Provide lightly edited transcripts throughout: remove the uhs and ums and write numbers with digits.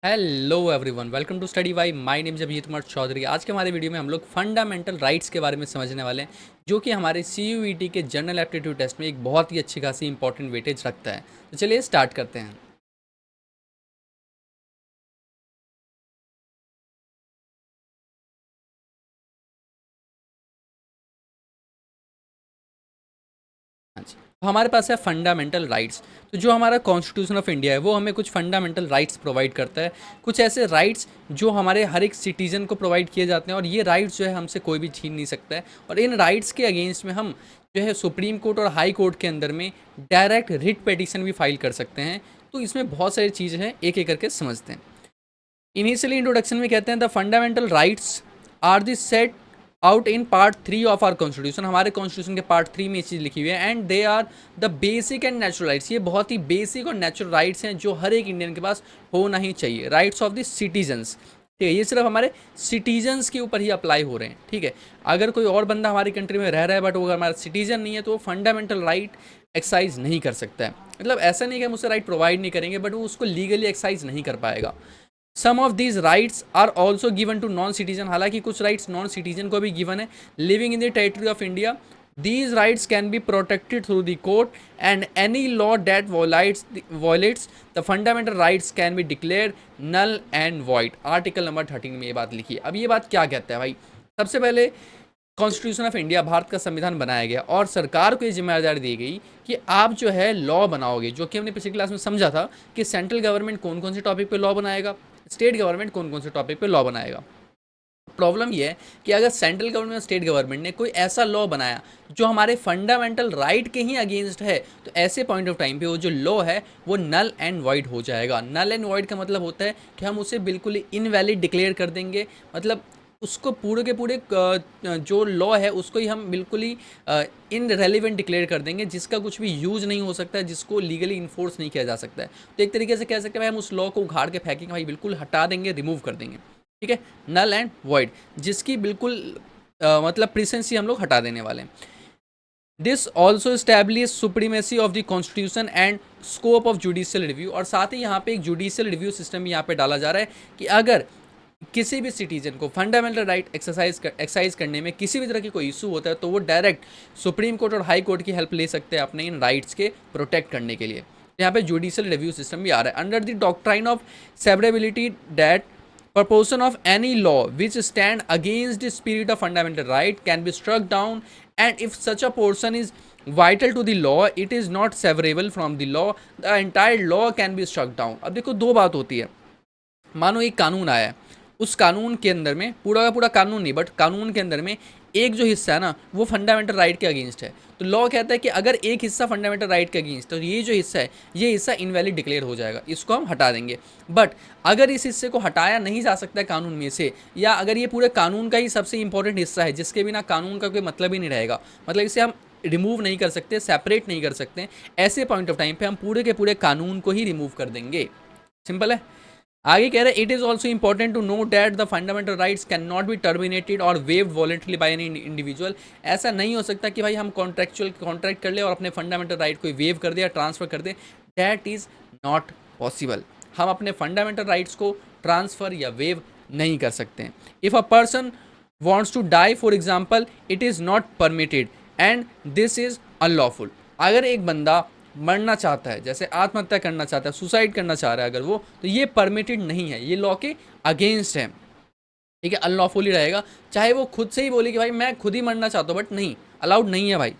Hello everyone, welcome to study Y. My name Abhijeet Kumar Chaudhary. आज के हमारे वीडियो में हम लोग फंडामेंटल राइट्स के बारे में समझने वाले हैं, जो कि हमारे CUET के जनरल एप्टीट्यूड टेस्ट में एक बहुत ही अच्छी खासी इंपॉर्टेंट वेटेज रखता है। तो चलिए स्टार्ट करते हैं। हाँ जी, तो हमारे पास है फंडामेंटल राइट्स। तो जो हमारा कॉन्स्टिट्यूशन ऑफ इंडिया है वो हमें कुछ फंडामेंटल राइट्स प्रोवाइड करता है, कुछ ऐसे राइट्स जो हमारे हर एक सिटीजन को प्रोवाइड किए जाते हैं, और ये राइट्स जो है हमसे कोई भी छीन नहीं सकता है। और इन राइट्स के अगेंस्ट में हम जो है सुप्रीम कोर्ट और हाई कोर्ट के अंदर में डायरेक्ट रिट पिटीशन भी फाइल कर सकते हैं। तो इसमें बहुत सारी चीज़ें हैं, एक एक करके समझते हैं। इनिशियली इंट्रोडक्शन में कहते हैं the fundamental rights are the set out in part 3 of our constitution. हमारे कॉन्स्टिट्यूशन के पार्ट 3 में ये चीज़ लिखी हुई है, and they are the basic and natural rights. ये बहुत ही बेसिक और नेचुरल राइट्स हैं जो हर एक इंडियन के पास होना ही चाहिए। राइट्स ऑफ द सिटीजन्स, ठीक है, ये सिर्फ हमारे सिटीजन्स के ऊपर ही अप्लाई हो रहे हैं। ठीक है, अगर कोई और बंदा हमारी कंट्री में रह रहा है बट वो अगर हमारा सिटीजन नहीं है तो वो फंडामेंटल राइट एक्सरसाइज नहीं कर सकता है। मतलब ऐसा नहीं कि हम उसे राइट प्रोवाइड नहीं करेंगे, बट वो उसको लीगली एक्सरसाइज नहीं कर पाएगा। Some of these rights are also given to non citizen. हालांकि कुछ राइट्स नॉन सिटीजन को भी गिवन है living in the territory of India. These rights can be protected through the court, and any law that violates the fundamental rights can be declare null and void. Article number 13 में ये बात लिखी है। अब ये बात क्या कहता है भाई? सबसे पहले कॉन्स्टिट्यूशन ऑफ इंडिया, भारत का संविधान बनाया गया और सरकार को ये जिम्मेदारी दी गई कि आप जो है लॉ बनाओगे, जो कि हमने पिछली क्लास में समझा था कि सेंट्रल गवर्नमेंट कौन कौन से टॉपिक पे लॉ बनाएगा, स्टेट गवर्नमेंट कौन कौन से टॉपिक पे लॉ बनाएगा। प्रॉब्लम यह है कि अगर सेंट्रल गवर्नमेंट और स्टेट गवर्नमेंट ने कोई ऐसा लॉ बनाया जो हमारे फंडामेंटल राइट के ही अगेंस्ट है, तो ऐसे पॉइंट ऑफ टाइम पे वो जो लॉ है वो नल एंड वॉइड हो जाएगा। नल एंड वॉइड का मतलब होता है कि हम उसे बिल्कुल इनवैलिड डिक्लेयर कर देंगे। मतलब उसको पूरे के पूरे जो लॉ है उसको ही हम बिल्कुल ही इनरेलीवेंट डिक्लेयर कर देंगे, जिसका कुछ भी यूज़ नहीं हो सकता है, जिसको लीगली इन्फोर्स नहीं किया जा सकता है। तो एक तरीके से कह सकते हैं भाई हम उस लॉ को उखाड़ के फेंकेंगे, भाई बिल्कुल हटा देंगे, रिमूव कर देंगे। ठीक है, नल एंड वॉइड, जिसकी बिल्कुल मतलब प्रेसेंसी हम लोग हटा देने वाले हैं। This also establish supremacy of the constitution and scope of judicial review. और साथ ही यहाँ पे एक जुडिशियल रिव्यू सिस्टम भी यहाँ पे डाला जा रहा है कि अगर किसी भी सिटीजन को फंडामेंटल राइट एक्सरसाइज करने में किसी भी तरह की कोई इशू होता है तो वो डायरेक्ट सुप्रीम कोर्ट और हाई कोर्ट की हेल्प ले सकते हैं अपने इन राइट्स के प्रोटेक्ट करने के लिए। यहाँ पे जुडिशियल रिव्यू सिस्टम भी आ रहा है। Under the doctrine of severability that proportion of any law which stand against the spirit of fundamental right can be struck down, and if such a portion is vital to the law, it is not severable from the law, the entire law can be struck down। अब देखो दो बात होती है। मानो एक कानून आया है, उस कानून के अंदर में पूरा का पूरा कानून नहीं, बट कानून के अंदर में एक जो हिस्सा है ना वो फंडामेंटल राइट के अगेंस्ट है। तो लॉ कहता है कि अगर एक हिस्सा फंडामेंटल राइट के अगेंस्ट, तो ये जो हिस्सा है ये हिस्सा इनवैलिड डिक्लेयर हो जाएगा, इसको हम हटा देंगे। बट अगर इस हिस्से को हटाया नहीं जा सकता है कानून में से, या अगर ये पूरे कानून का ही सबसे इंपॉर्टेंट हिस्सा है जिसके बिना कानून का कोई मतलब ही नहीं रहेगा, मतलब इसे हम रिमूव नहीं कर सकते, सेपरेट नहीं कर सकते, ऐसे पॉइंट ऑफ टाइम पे हम पूरे के पूरे कानून को ही रिमूव कर देंगे। सिंपल है। आगे कह रहे हैं it is also important to know that the fundamental rights can not be terminated और waived voluntarily by any individual. ऐसा नहीं हो सकता कि भाई हम कॉन्ट्रैक्ट कर ले और अपने फंडामेंटल राइट को वेव कर दे या ट्रांसफर कर दे। That is not possible. हम अपने फंडामेंटल राइट्स को ट्रांसफर या वेव नहीं कर सकते हैं। If a person wants to die for example, it is not permitted and this is unlawful. अगर एक बंदा मरना चाहता है, जैसे आत्महत्या करना चाहता है, सुसाइड करना चाह रहा है अगर वो, तो ये परमिटेड नहीं है, ये लॉ के अगेंस्ट है। ठीक है, अनलॉफुली रहेगा। चाहे वो खुद से ही बोले कि भाई मैं खुद ही मरना चाहता हूँ, बट नहीं, अलाउड नहीं है भाई।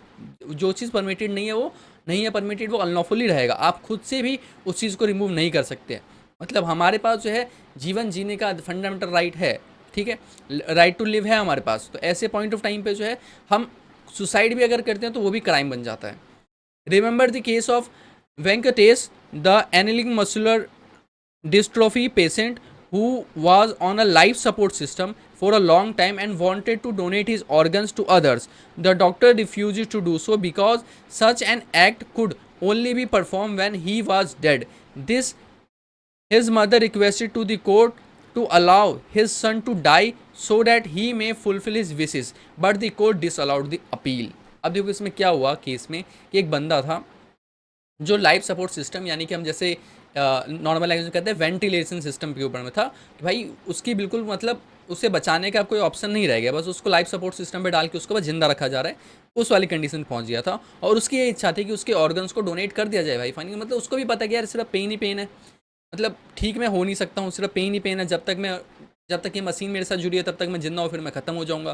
जो चीज़ परमिटेड नहीं है वो नहीं है परमिटेड, वो अनलॉफुली रहेगा। आप खुद से भी उस चीज़ को रिमूव नहीं कर सकते। मतलब हमारे पास जो है जीवन जीने का फंडामेंटल राइट है, ठीक है, राइट टू लिव है हमारे पास। तो ऐसे पॉइंट ऑफ टाइम पे जो है हम सुसाइड भी अगर करते हैं तो वो भी क्राइम बन जाता है। Remember the case of Venkatesh, the annealing muscular dystrophy patient who was on a life support system for a long time and wanted to donate his organs to others. The doctor refused to do so because such an act could only be performed when he was dead. This his mother requested to the court to allow his son to die so that he may fulfill his wishes, but the court disallowed the appeal. अब देखो इसमें क्या हुआ case में कि एक बंदा था जो लाइफ सपोर्ट सिस्टम, यानी कि हम जैसे नॉर्मल लैंग्वेज में कहते हैं वेंटिलेशन सिस्टम के ऊपर में था कि भाई उसकी बिल्कुल मतलब उसे बचाने का कोई ऑप्शन नहीं रह गया, बस उसको लाइफ सपोर्ट सिस्टम पे डाल के उसको बस जिंदा रखा जा रहा है, उस वाली कंडीशन पहुंच गया था। और उसकी ये इच्छा थी कि उसके ऑर्गन्स को डोनेट कर दिया जाए भाई फाइनली, मतलब उसको भी पता कि यार सिर्फ पेन ही पेन है, मतलब ठीक मैं हो नहीं सकता हूँ, सिर्फ पेन ही पेन है, जब तक ये मशीन मेरे साथ जुड़ी है तब तक मैं जिंदा हूँ, फिर मैं ख़त्म हो जाऊँगा।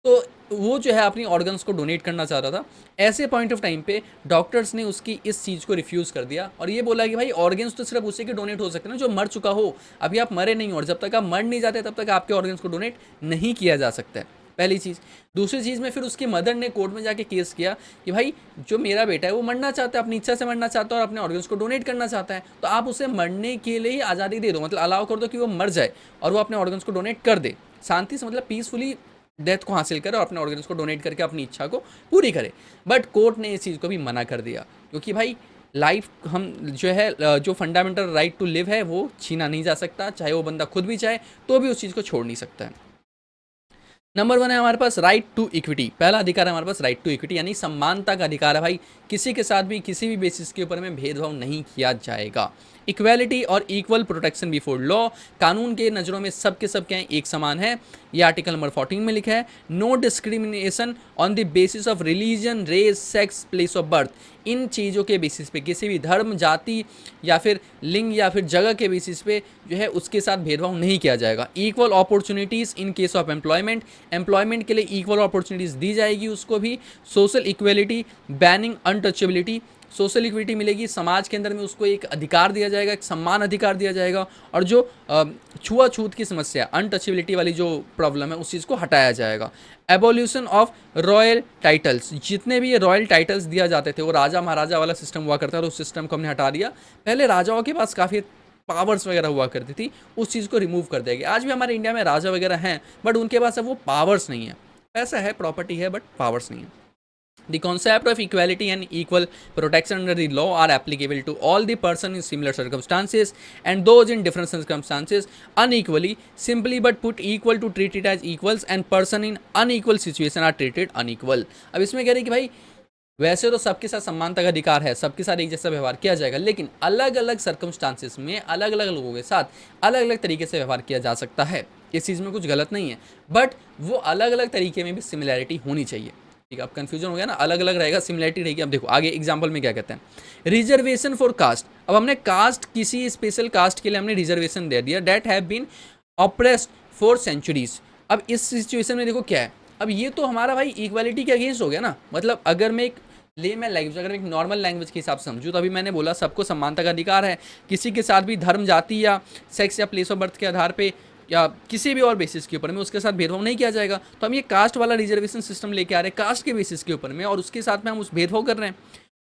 तो वो जो है अपनी ऑर्गन्स को डोनेट करना चाहता था। ऐसे पॉइंट ऑफ टाइम पे डॉक्टर्स ने उसकी इस चीज़ को रिफ्यूज़ कर दिया और ये बोला कि भाई ऑर्गन्स तो सिर्फ उसी के डोनेट हो सकते हैं ना जो मर चुका हो, अभी आप मरे नहीं हो, और जब तक आप मर नहीं जाते तब तक आपके ऑर्गन्स को डोनेट नहीं किया जा सकता है, पहली चीज़। दूसरी चीज़ में फिर उसकी मदर ने कोर्ट में जाके केस किया कि भाई जो मेरा बेटा है वो मरना चाहता है, अपनी इच्छा से मरना चाहता है और अपने ऑर्गन्स को डोनेट करना चाहता है, तो आप उसे मरने के लिए ही आज़ादी दे दो, मतलब अलाउ कर दो कि वो मर जाए और वो अपने ऑर्गन्स को डोनेट कर दे शांति से, मतलब पीसफुली डेथ को हासिल करे और अपने ऑर्गन्स को डोनेट करके अपनी इच्छा को पूरी करे। बट कोर्ट ने इस चीज़ को भी मना कर दिया क्योंकि भाई लाइफ हम जो है जो फंडामेंटल राइट टू लिव है वो छीना नहीं जा सकता, चाहे वो बंदा खुद भी चाहे तो भी उस चीज़ को छोड़ नहीं सकता है। नंबर 1 है हमारे पास राइट टू इक्विटी। पहला अधिकार है हमारे पास राइट टू इक्विटी, यानी समानता का अधिकार है भाई, किसी के साथ भी किसी भी बेसिस के ऊपर में भेदभाव नहीं किया जाएगा। इक्वेलिटी और इक्वल प्रोटेक्शन बिफोर लॉ, कानून के नज़रों में सबके सब क्या है, एक समान है। ये आर्टिकल नंबर 14 में लिखा है। No discrimination on the basis of religion, race, sex, place of birth. इन चीज़ों के बेसिस पे किसी भी धर्म, जाति या फिर लिंग या फिर जगह के बेसिस पे जो है उसके साथ भेदभाव नहीं किया जाएगा। Equal opportunities in case of employment, employment के लिए इक्वल अपॉर्चुनिटीज़ दी जाएगी उसको भी। Social equality, banning untouchability, social equity मिलेगी, समाज के अंदर में उसको एक अधिकार दिया जाएगा, एक सम्मान अधिकार दिया जाएगा, और जो छुआछूत की समस्या, अनटचेबिलिटी वाली जो प्रॉब्लम है उस चीज़ को हटाया जाएगा। एबोल्यूशन ऑफ रॉयल टाइटल्स, जितने भी ये रॉयल टाइटल्स दिया जाते थे वो राजा महाराजा वाला सिस्टम हुआ करता था, उस सिस्टम को हमने हटा दिया। पहले राजाओं के पास काफ़ी पावर्स वगैरह हुआ करती थी, उस चीज़ को रिमूव कर दिया गया। आज भी हमारे इंडिया में राजा वगैरह हैं बट उनके पास अब वो पावर्स नहीं है, पैसा है, प्रॉपर्टी है बट पावर्स नहीं है। The concept of equality and equal protection under the law are applicable to all the persons in similar circumstances and those in different circumstances unequally, simply but put equal to treated as equals and person in unequal situation are treated unequal। अब इसमें कह रहे हैं कि भाई वैसे तो सबके साथ समानता का अधिकार है, सबके साथ एक जैसा व्यवहार किया जाएगा, लेकिन अलग अलग सर्कमस्टांसिस में अलग अलग लोगों के साथ अलग अलग तरीके से व्यवहार किया जा सकता है। इस चीज़ में कुछ गलत नहीं है, बट वो अलग अलग तरीके में भी सिमिलैरिटी होनी चाहिए। ठीक है, अब कंफ्यूजन हो गया ना, अलग अलग रहेगा, सिमिलैरिटी रहेगी। अब देखो आगे एग्जांपल में क्या कहते हैं, रिजर्वेशन फॉर कास्ट। अब हमने कास्ट, किसी स्पेशल कास्ट के लिए हमने रिजर्वेशन दे दिया, that have been oppressed for centuries. अब इस सिचुएशन में देखो क्या है, अब ये तो हमारा भाई इक्वालिटी के अगेंस्ट हो गया ना। मतलब अगर मैं एक लेमैन लैंग्वेज, अगर मैं एक नॉर्मल लैंग्वेज के हिसाब से समझूँ तो अभी मैंने बोला सबको समानता का अधिकार है, किसी के साथ भी धर्म, जाति या सेक्स या प्लेस ऑफ बर्थ के आधार पे या किसी भी और बेसिस के ऊपर में उसके साथ भेदभाव नहीं किया जाएगा। तो हम ये कास्ट वाला रिजर्वेशन सिस्टम लेके आ रहे हैं कास्ट के बेसिस के ऊपर में, और उसके साथ में हम उस भेदभाव कर रहे हैं,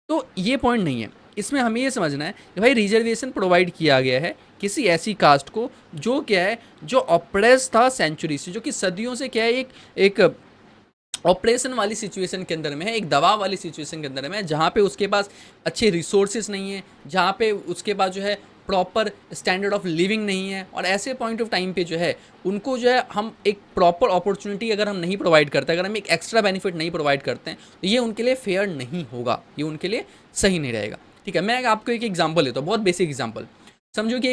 तो ये पॉइंट नहीं है। इसमें हमें ये समझना है कि भाई रिजर्वेशन प्रोवाइड किया गया है किसी ऐसी कास्ट को जो क्या है, जो ऑप्रेस था सेंचुरी से, जो कि सदियों से क्या है, एक ऑपरेशन वाली सिचुएशन के अंदर में है, एक दबाव वाली सिचुएशन के अंदर में है, जहाँ पे उसके पास अच्छे रिसोर्सेज नहीं है, जहाँ पे उसके पास जो है प्रॉपर स्टैंडर्ड ऑफ लिविंग नहीं है, और ऐसे पॉइंट ऑफ टाइम पे जो है उनको जो है हम एक प्रॉपर अपॉर्चुनिटी अगर हम नहीं प्रोवाइड करते, अगर हम एक एक्स्ट्रा बेनिफिट नहीं प्रोवाइड करते हैं, तो ये उनके लिए फेयर नहीं होगा, ये उनके लिए सही नहीं रहेगा। ठीक है, मैं आपको एक एग्जाम्पल लेता हूँ, बहुत बेसिक एग्जाम्पल। समझो कि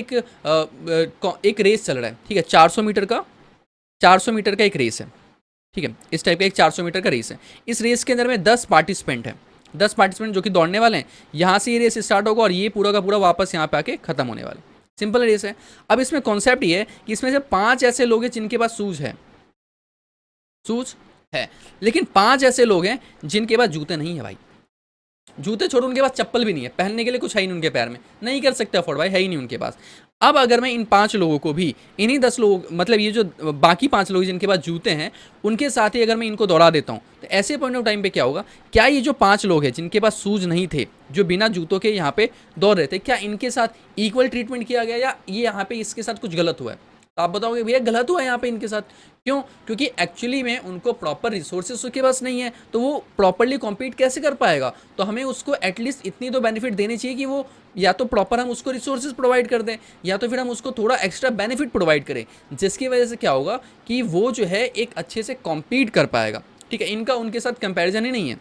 एक रेस चल रहा है, ठीक है, 400 मीटर का एक रेस है, ठीक है, इस टाइप का एक 400 मीटर का रेस है। इस रेस के अंदर में 10 पार्टिसिपेंट हैं, 10 पार्टिसिपेंट जो कि दौड़ने वाले हैं। यहाँ से ये रेस स्टार्ट होगा और ये पूरा का पूरा वापस यहाँ पे आके खत्म होने वाला। सिंपल रेस है। अब इसमें कॉन्सेप्ट ये है कि इसमें से 5 ऐसे लोग हैं जिनके पास शूज है, लेकिन 5 ऐसे लोग हैं जिनके पास जूते नहीं है भाई। जूते छोड़ो, उनके पास चप्पल भी नहीं है, पहनने के लिए कुछ है ही नहीं उनके पैर में, नहीं कर सकते अफोर्ड भाई, है ही नहीं उनके पास। अब अगर मैं इन 5 लोगों को भी, इन्हीं 10 लोग, मतलब ये जो बाकी 5 लोग जिनके पास जूते हैं उनके साथ ही अगर मैं इनको दौड़ा देता हूँ, तो ऐसे पॉइंट ऑफ टाइम पे क्या होगा, क्या ये जो 5 लोग हैं जिनके पास शूज नहीं थे, जो बिना जूतों के यहाँ पे दौड़ रहे थे, क्या इनके साथ इक्वल ट्रीटमेंट किया गया, या ये यहाँ पे इसके साथ कुछ गलत हुआ है? तो आप बताओगे भैया गलत हुआ है यहाँ पे इनके साथ, क्यों? क्योंकि एक्चुअली में उनको प्रॉपर रिसोर्सेज उसके पास नहीं है, तो वो प्रॉपरली कॉम्पीट कैसे कर पाएगा? तो हमें उसको एटलीस्ट इतनी तो बेनिफिट देनी चाहिए कि वो या तो प्रॉपर हम उसको रिसोर्सेज प्रोवाइड कर दें, या तो फिर हम उसको थोड़ा एक्स्ट्रा बेनिफिट प्रोवाइड करें, जिसकी वजह से क्या होगा कि वो जो है एक अच्छे से कॉम्पीट कर पाएगा। ठीक है, इनका उनके साथ कंपेरिजन ही नहीं है।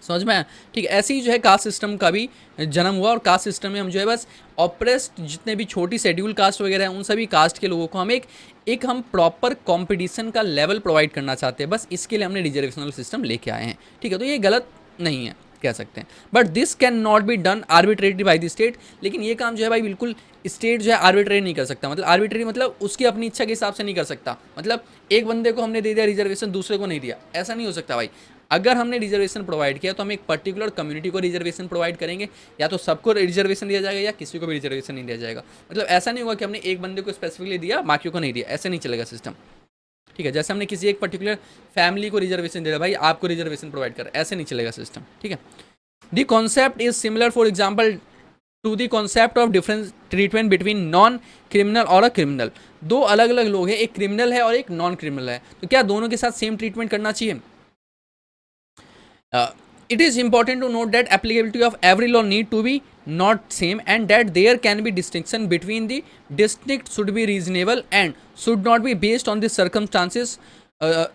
समझ में आया? ठीक है, ऐसे ही जो है कास्ट सिस्टम का भी जन्म हुआ और कास्ट सिस्टम में हम जो है बस ऑप्रेस्ड जितने भी छोटी शेड्यूल कास्ट वगैरह हैं उन सभी कास्ट के लोगों को हम एक हम प्रॉपर कंपटीशन का लेवल प्रोवाइड करना चाहते हैं, बस इसके लिए हमने रिजर्वेशनल सिस्टम लेके आए हैं। ठीक है, तो ये गलत नहीं है कह सकते हैं, but this can not be done arbitrarily by the state. लेकिन ये काम जो है भाई बिल्कुल स्टेट जो है आर्बिट्रेरी नहीं कर सकता। मतलब आर्बिट्रेरी मतलब उसकी अपनी इच्छा के हिसाब से नहीं कर सकता। मतलब एक बंदे को हमने दे दिया रिजर्वेशन, दूसरे को नहीं दिया, ऐसा नहीं हो सकता भाई। अगर हमने रिजर्वेशन प्रोवाइड किया तो हम एक पर्टिकुलर कम्युनिटी को रिजर्वेशन प्रोवाइड करेंगे, या तो सबको रिजर्वेशन दिया जाएगा या किसी को भी रिजर्वेशन नहीं दिया जाएगा। मतलब ऐसा नहीं होगा कि हमने एक बंदे को स्पेसिफिकली दिया बाकियों को नहीं दिया, ऐसे नहीं चलेगा सिस्टम। ठीक है, जैसे हमने किसी एक पर्टिकुलर फैमिली को रिजर्वेशन दे दिया, भाई आपको रिजर्वेशन प्रोवाइड कर, ऐसे नहीं चलेगा सिस्टम। ठीक है, the concept is similar for example to the concept of difference treatment between non criminal और अ क्रिमिनल। दो अलग अलग लोग हैं, एक क्रिमिनल है और एक नॉन क्रिमिनल है, तो क्या दोनों के साथ सेम ट्रीटमेंट करना चाहिए? It is important to note that applicability of every law need to be not same, and that there can be distinction between the district should be reasonable and should not be based on the circumstances, uh,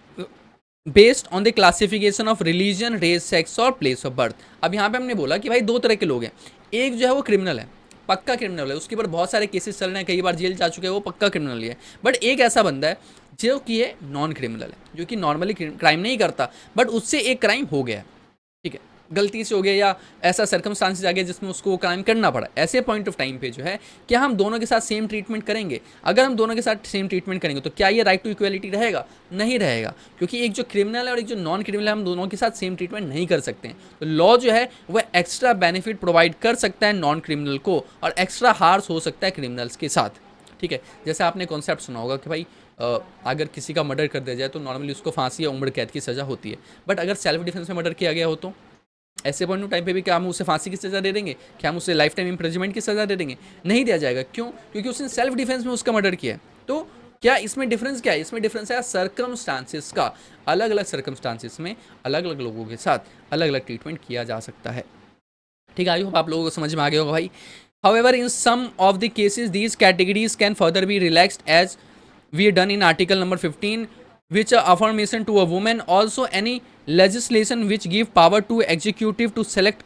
based on the classification of religion, race, sex और place of birth. अब यहाँ पे हमने बोला कि भाई दो तरह के लोग हैं, एक जो है वो क्रिमिनल है, पक्का क्रिमिनल है, उसके ऊपर बहुत सारे केसेस चल रहे हैं, कई बार जेल जा चुके हैं, वो पक्का क्रिमिनल ही है। बट एक ऐसा बंदा है जो कि ये नॉन क्रिमिनल है, जो कि नॉर्मली क्राइम नहीं करता, बट उससे एक क्राइम हो गया है। ठीक है, गलती से हो गया या ऐसा सर्कमस्टांसेस आ गया जिसमें उसको क्राइम करना पड़ा, ऐसे पॉइंट ऑफ टाइम पे जो है क्या हम दोनों के साथ सेम ट्रीटमेंट करेंगे? अगर हम दोनों के साथ सेम ट्रीटमेंट करेंगे तो क्या ये राइट टू इक्वलिटी रहेगा? नहीं रहेगा, क्योंकि एक जो क्रिमिनल है और एक जो नॉन क्रिमिनल है, हम दोनों के साथ सेम ट्रीटमेंट नहीं कर सकते हैं। तो लॉ जो है वह एक्स्ट्रा बेनिफिट प्रोवाइड कर सकता है नॉन क्रिमिनल को और एक्स्ट्रा हार्श हो सकता है क्रिमिनल्स के साथ। ठीक है, जैसे आपने कॉन्सेप्ट सुना होगा कि भाई अगर किसी का मर्डर कर दिया जाए तो नॉर्मली उसको फांसी या उम्र कैद की सज़ा होती है, बट अगर सेल्फ डिफेंस में मर्डर किया गया हो तो ऐसे पॉइंट ऑफ टाइम पे भी क्या हम उसे फांसी की सज़ा दे देंगे? क्या हम उसे लाइफ टाइम इम्प्रिजमेंट की सज़ा दे देंगे? नहीं दिया जाएगा। क्यों? क्योंकि उसने सेल्फ डिफेंस में उसका मर्डर किया है। तो क्या इसमें डिफरेंस क्या है? इसमें डिफरेंस है सर्कमस्टांसिस का। अलग अलग सर्कमस्टांसिस में अलग अलग लोगों के साथ अलग अलग ट्रीटमेंट किया जा सकता है। ठीक है, आई होप आप लोगों को समझ में आ गया होगा भाई। However, in some of the cases, these categories can further be relaxed as we done in article number 15, which affirmation to a woman. Also, any legislation which give power to executive to select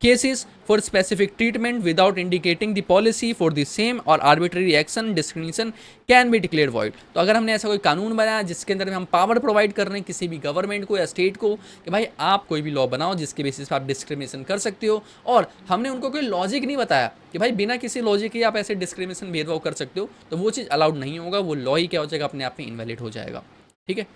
cases for specific treatment without indicating the policy for the same or arbitrary action discrimination can be declared void। तो अगर हमने ऐसा कोई कानून बनाया जिसके अंदर में हम पावर प्रोवाइड कर रहे हैं किसी भी गवर्नमेंट को या स्टेट को कि भाई आप कोई भी लॉ बनाओ जिसके बेसिस पर आप डिस्क्रिमिनेशन कर सकते हो, और हमने उनको कोई लॉजिक नहीं बताया कि भाई बिना किसी लॉजिक के आप ऐसे डिस्क्रिमिनेशन भेदभाव कर सकते हो, तो वो चीज़ अलाउड नहीं होगा, वो लॉ ही क्या हो जाएगा, अपने आप में इनवैलिड हो जाएगा। ठीक है,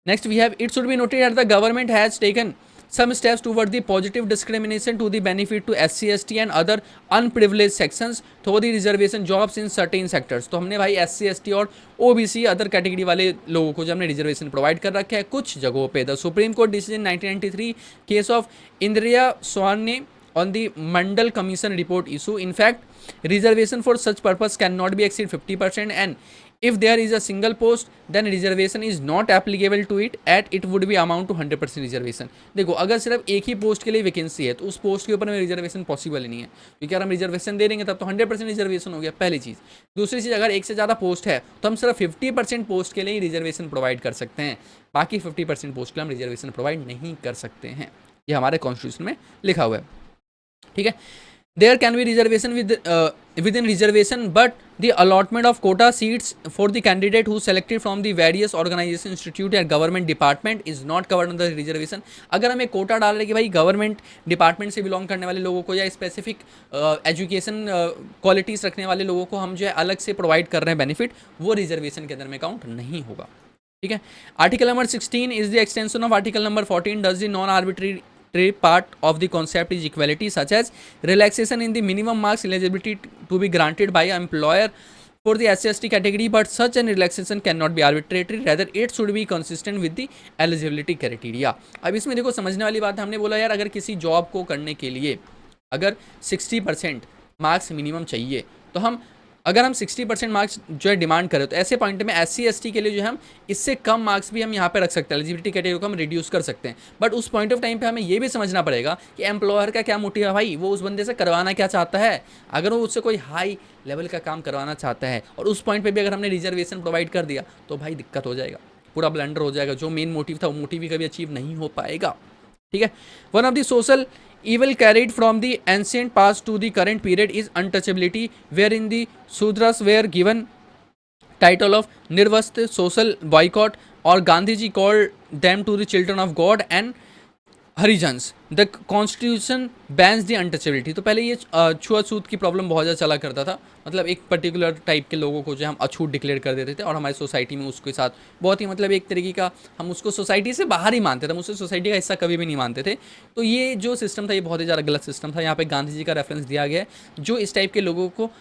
next we have it should be noted that the government has taken some steps toward the positive discrimination to the benefit to SC, ST and other unprivileged sections through the reservation jobs in certain sectors। तो हमने भाई SC, ST और OBC other category वाले लोगों को जो हमने reservation provide कर रखा है कुछ जगहों पे। The supreme court decision 1993 case of इंद्रिया Svane on the Mandal Commission report issue. In fact, reservation for such purpose cannot be exceed 50%, and if there is a single post, then reservation is not applicable to it, at it would be amount to 100% reservation। देखो, अगर सिर्फ एक ही post के लिए vacancy है तो उस post के ऊपर में रिजर्वेशन पॉसिबल ही नहीं है, क्योंकि अगर हम रिजर्वेशन दे देंगे तब तो 100% रिजर्वेशन हो गया, पहली चीज़। दूसरी चीज़, अगर एक से ज़्यादा पोस्ट है तो हम सिर्फ 50% पोस्ट के लिए ही रिजर्वेशन प्रोवाइड कर सकते हैं, बाकी 50% पोस्ट के लिए हम रिजर्वेशन प्रोवाइड नहीं कर सकते हैं। ये हमारे कॉन्स्टिट्यूशन में लिखा हुआ है। ठीक है, there can be reservation within reservation, but the allotment of quota seats for the candidate who selected from the various organisation, institute and government department is not covered under reservation. अगर हम एक कोटा डाल रहे हैं कि भाई government department से belong करने वाले लोगों को या स्पेसिफिक एजुकेशन क्वालिटीज़ रखने वाले लोगों को हम जो है अलग से प्रोवाइड कर रहे हैं बेनिफिट, वो रिजर्वेशन के अंदर में काउंट नहीं होगा। ठीक है, article number 16 is the extension of article number 14 does the non arbitrary part of the concept is equality, such as relaxation in the minimum marks eligibility to be granted by an employer for the SC/ST category, but such an relaxation cannot be arbitrary, rather it should be consistent with the eligibility criteria। अब इसमें देखो समझने वाली बात है, हमने बोला यार अगर किसी जॉब को करने के लिए अगर 60% मार्क्स मिनिमम चाहिए, तो हम अगर हम 60% मार्क्स जो है डिमांड करें तो ऐसे पॉइंट में SC, ST के लिए जो है हम इससे कम मार्क्स भी हम यहाँ पे रख सकते हैं, एलिजिबिलिटी कैटेगरी को हम रिड्यूस कर सकते हैं। बट उस पॉइंट ऑफ टाइम पे हमें ये भी समझना पड़ेगा कि एम्प्लॉयर का क्या मोटिव है भाई, वो उस बंदे से करवाना क्या चाहता है। अगर वो उससे कोई हाई लेवल का काम करवाना चाहता है और उस पॉइंट पर भी अगर हमने रिजर्वेशन प्रोवाइड कर दिया तो भाई दिक्कत हो जाएगा, पूरा ब्लंडर हो जाएगा, जो मेन मोटिव था वो मोटिव भी कभी अचीव नहीं हो पाएगा। ठीक है। One of the social evil carried from the ancient past to the current period is untouchability, wherein the Sudras were given title of Nirvast, social boycott, और Gandhi ji called them to the children of God and Harijans. The constitution bans the untouchability. तो पहले ये छुआछूत की problem बहुत ज़्यादा चला करता था, मतलब एक पर्टिकुलर टाइप के लोगों को जो हम अछूत डिक्लेयर कर देते थे और हमारी सोसाइटी में उसके साथ बहुत ही मतलब एक तरीके का हम उसको सोसाइटी से बाहर ही मानते थे, हम उससे सोसाइटी का हिस्सा कभी भी नहीं मानते थे। तो ये जो सिस्टम था ये बहुत ही ज़्यादा गलत सिस्टम था। यहाँ पे गांधी जी का रेफरेंस दिया गया है, जो इस टाइप के लोगों को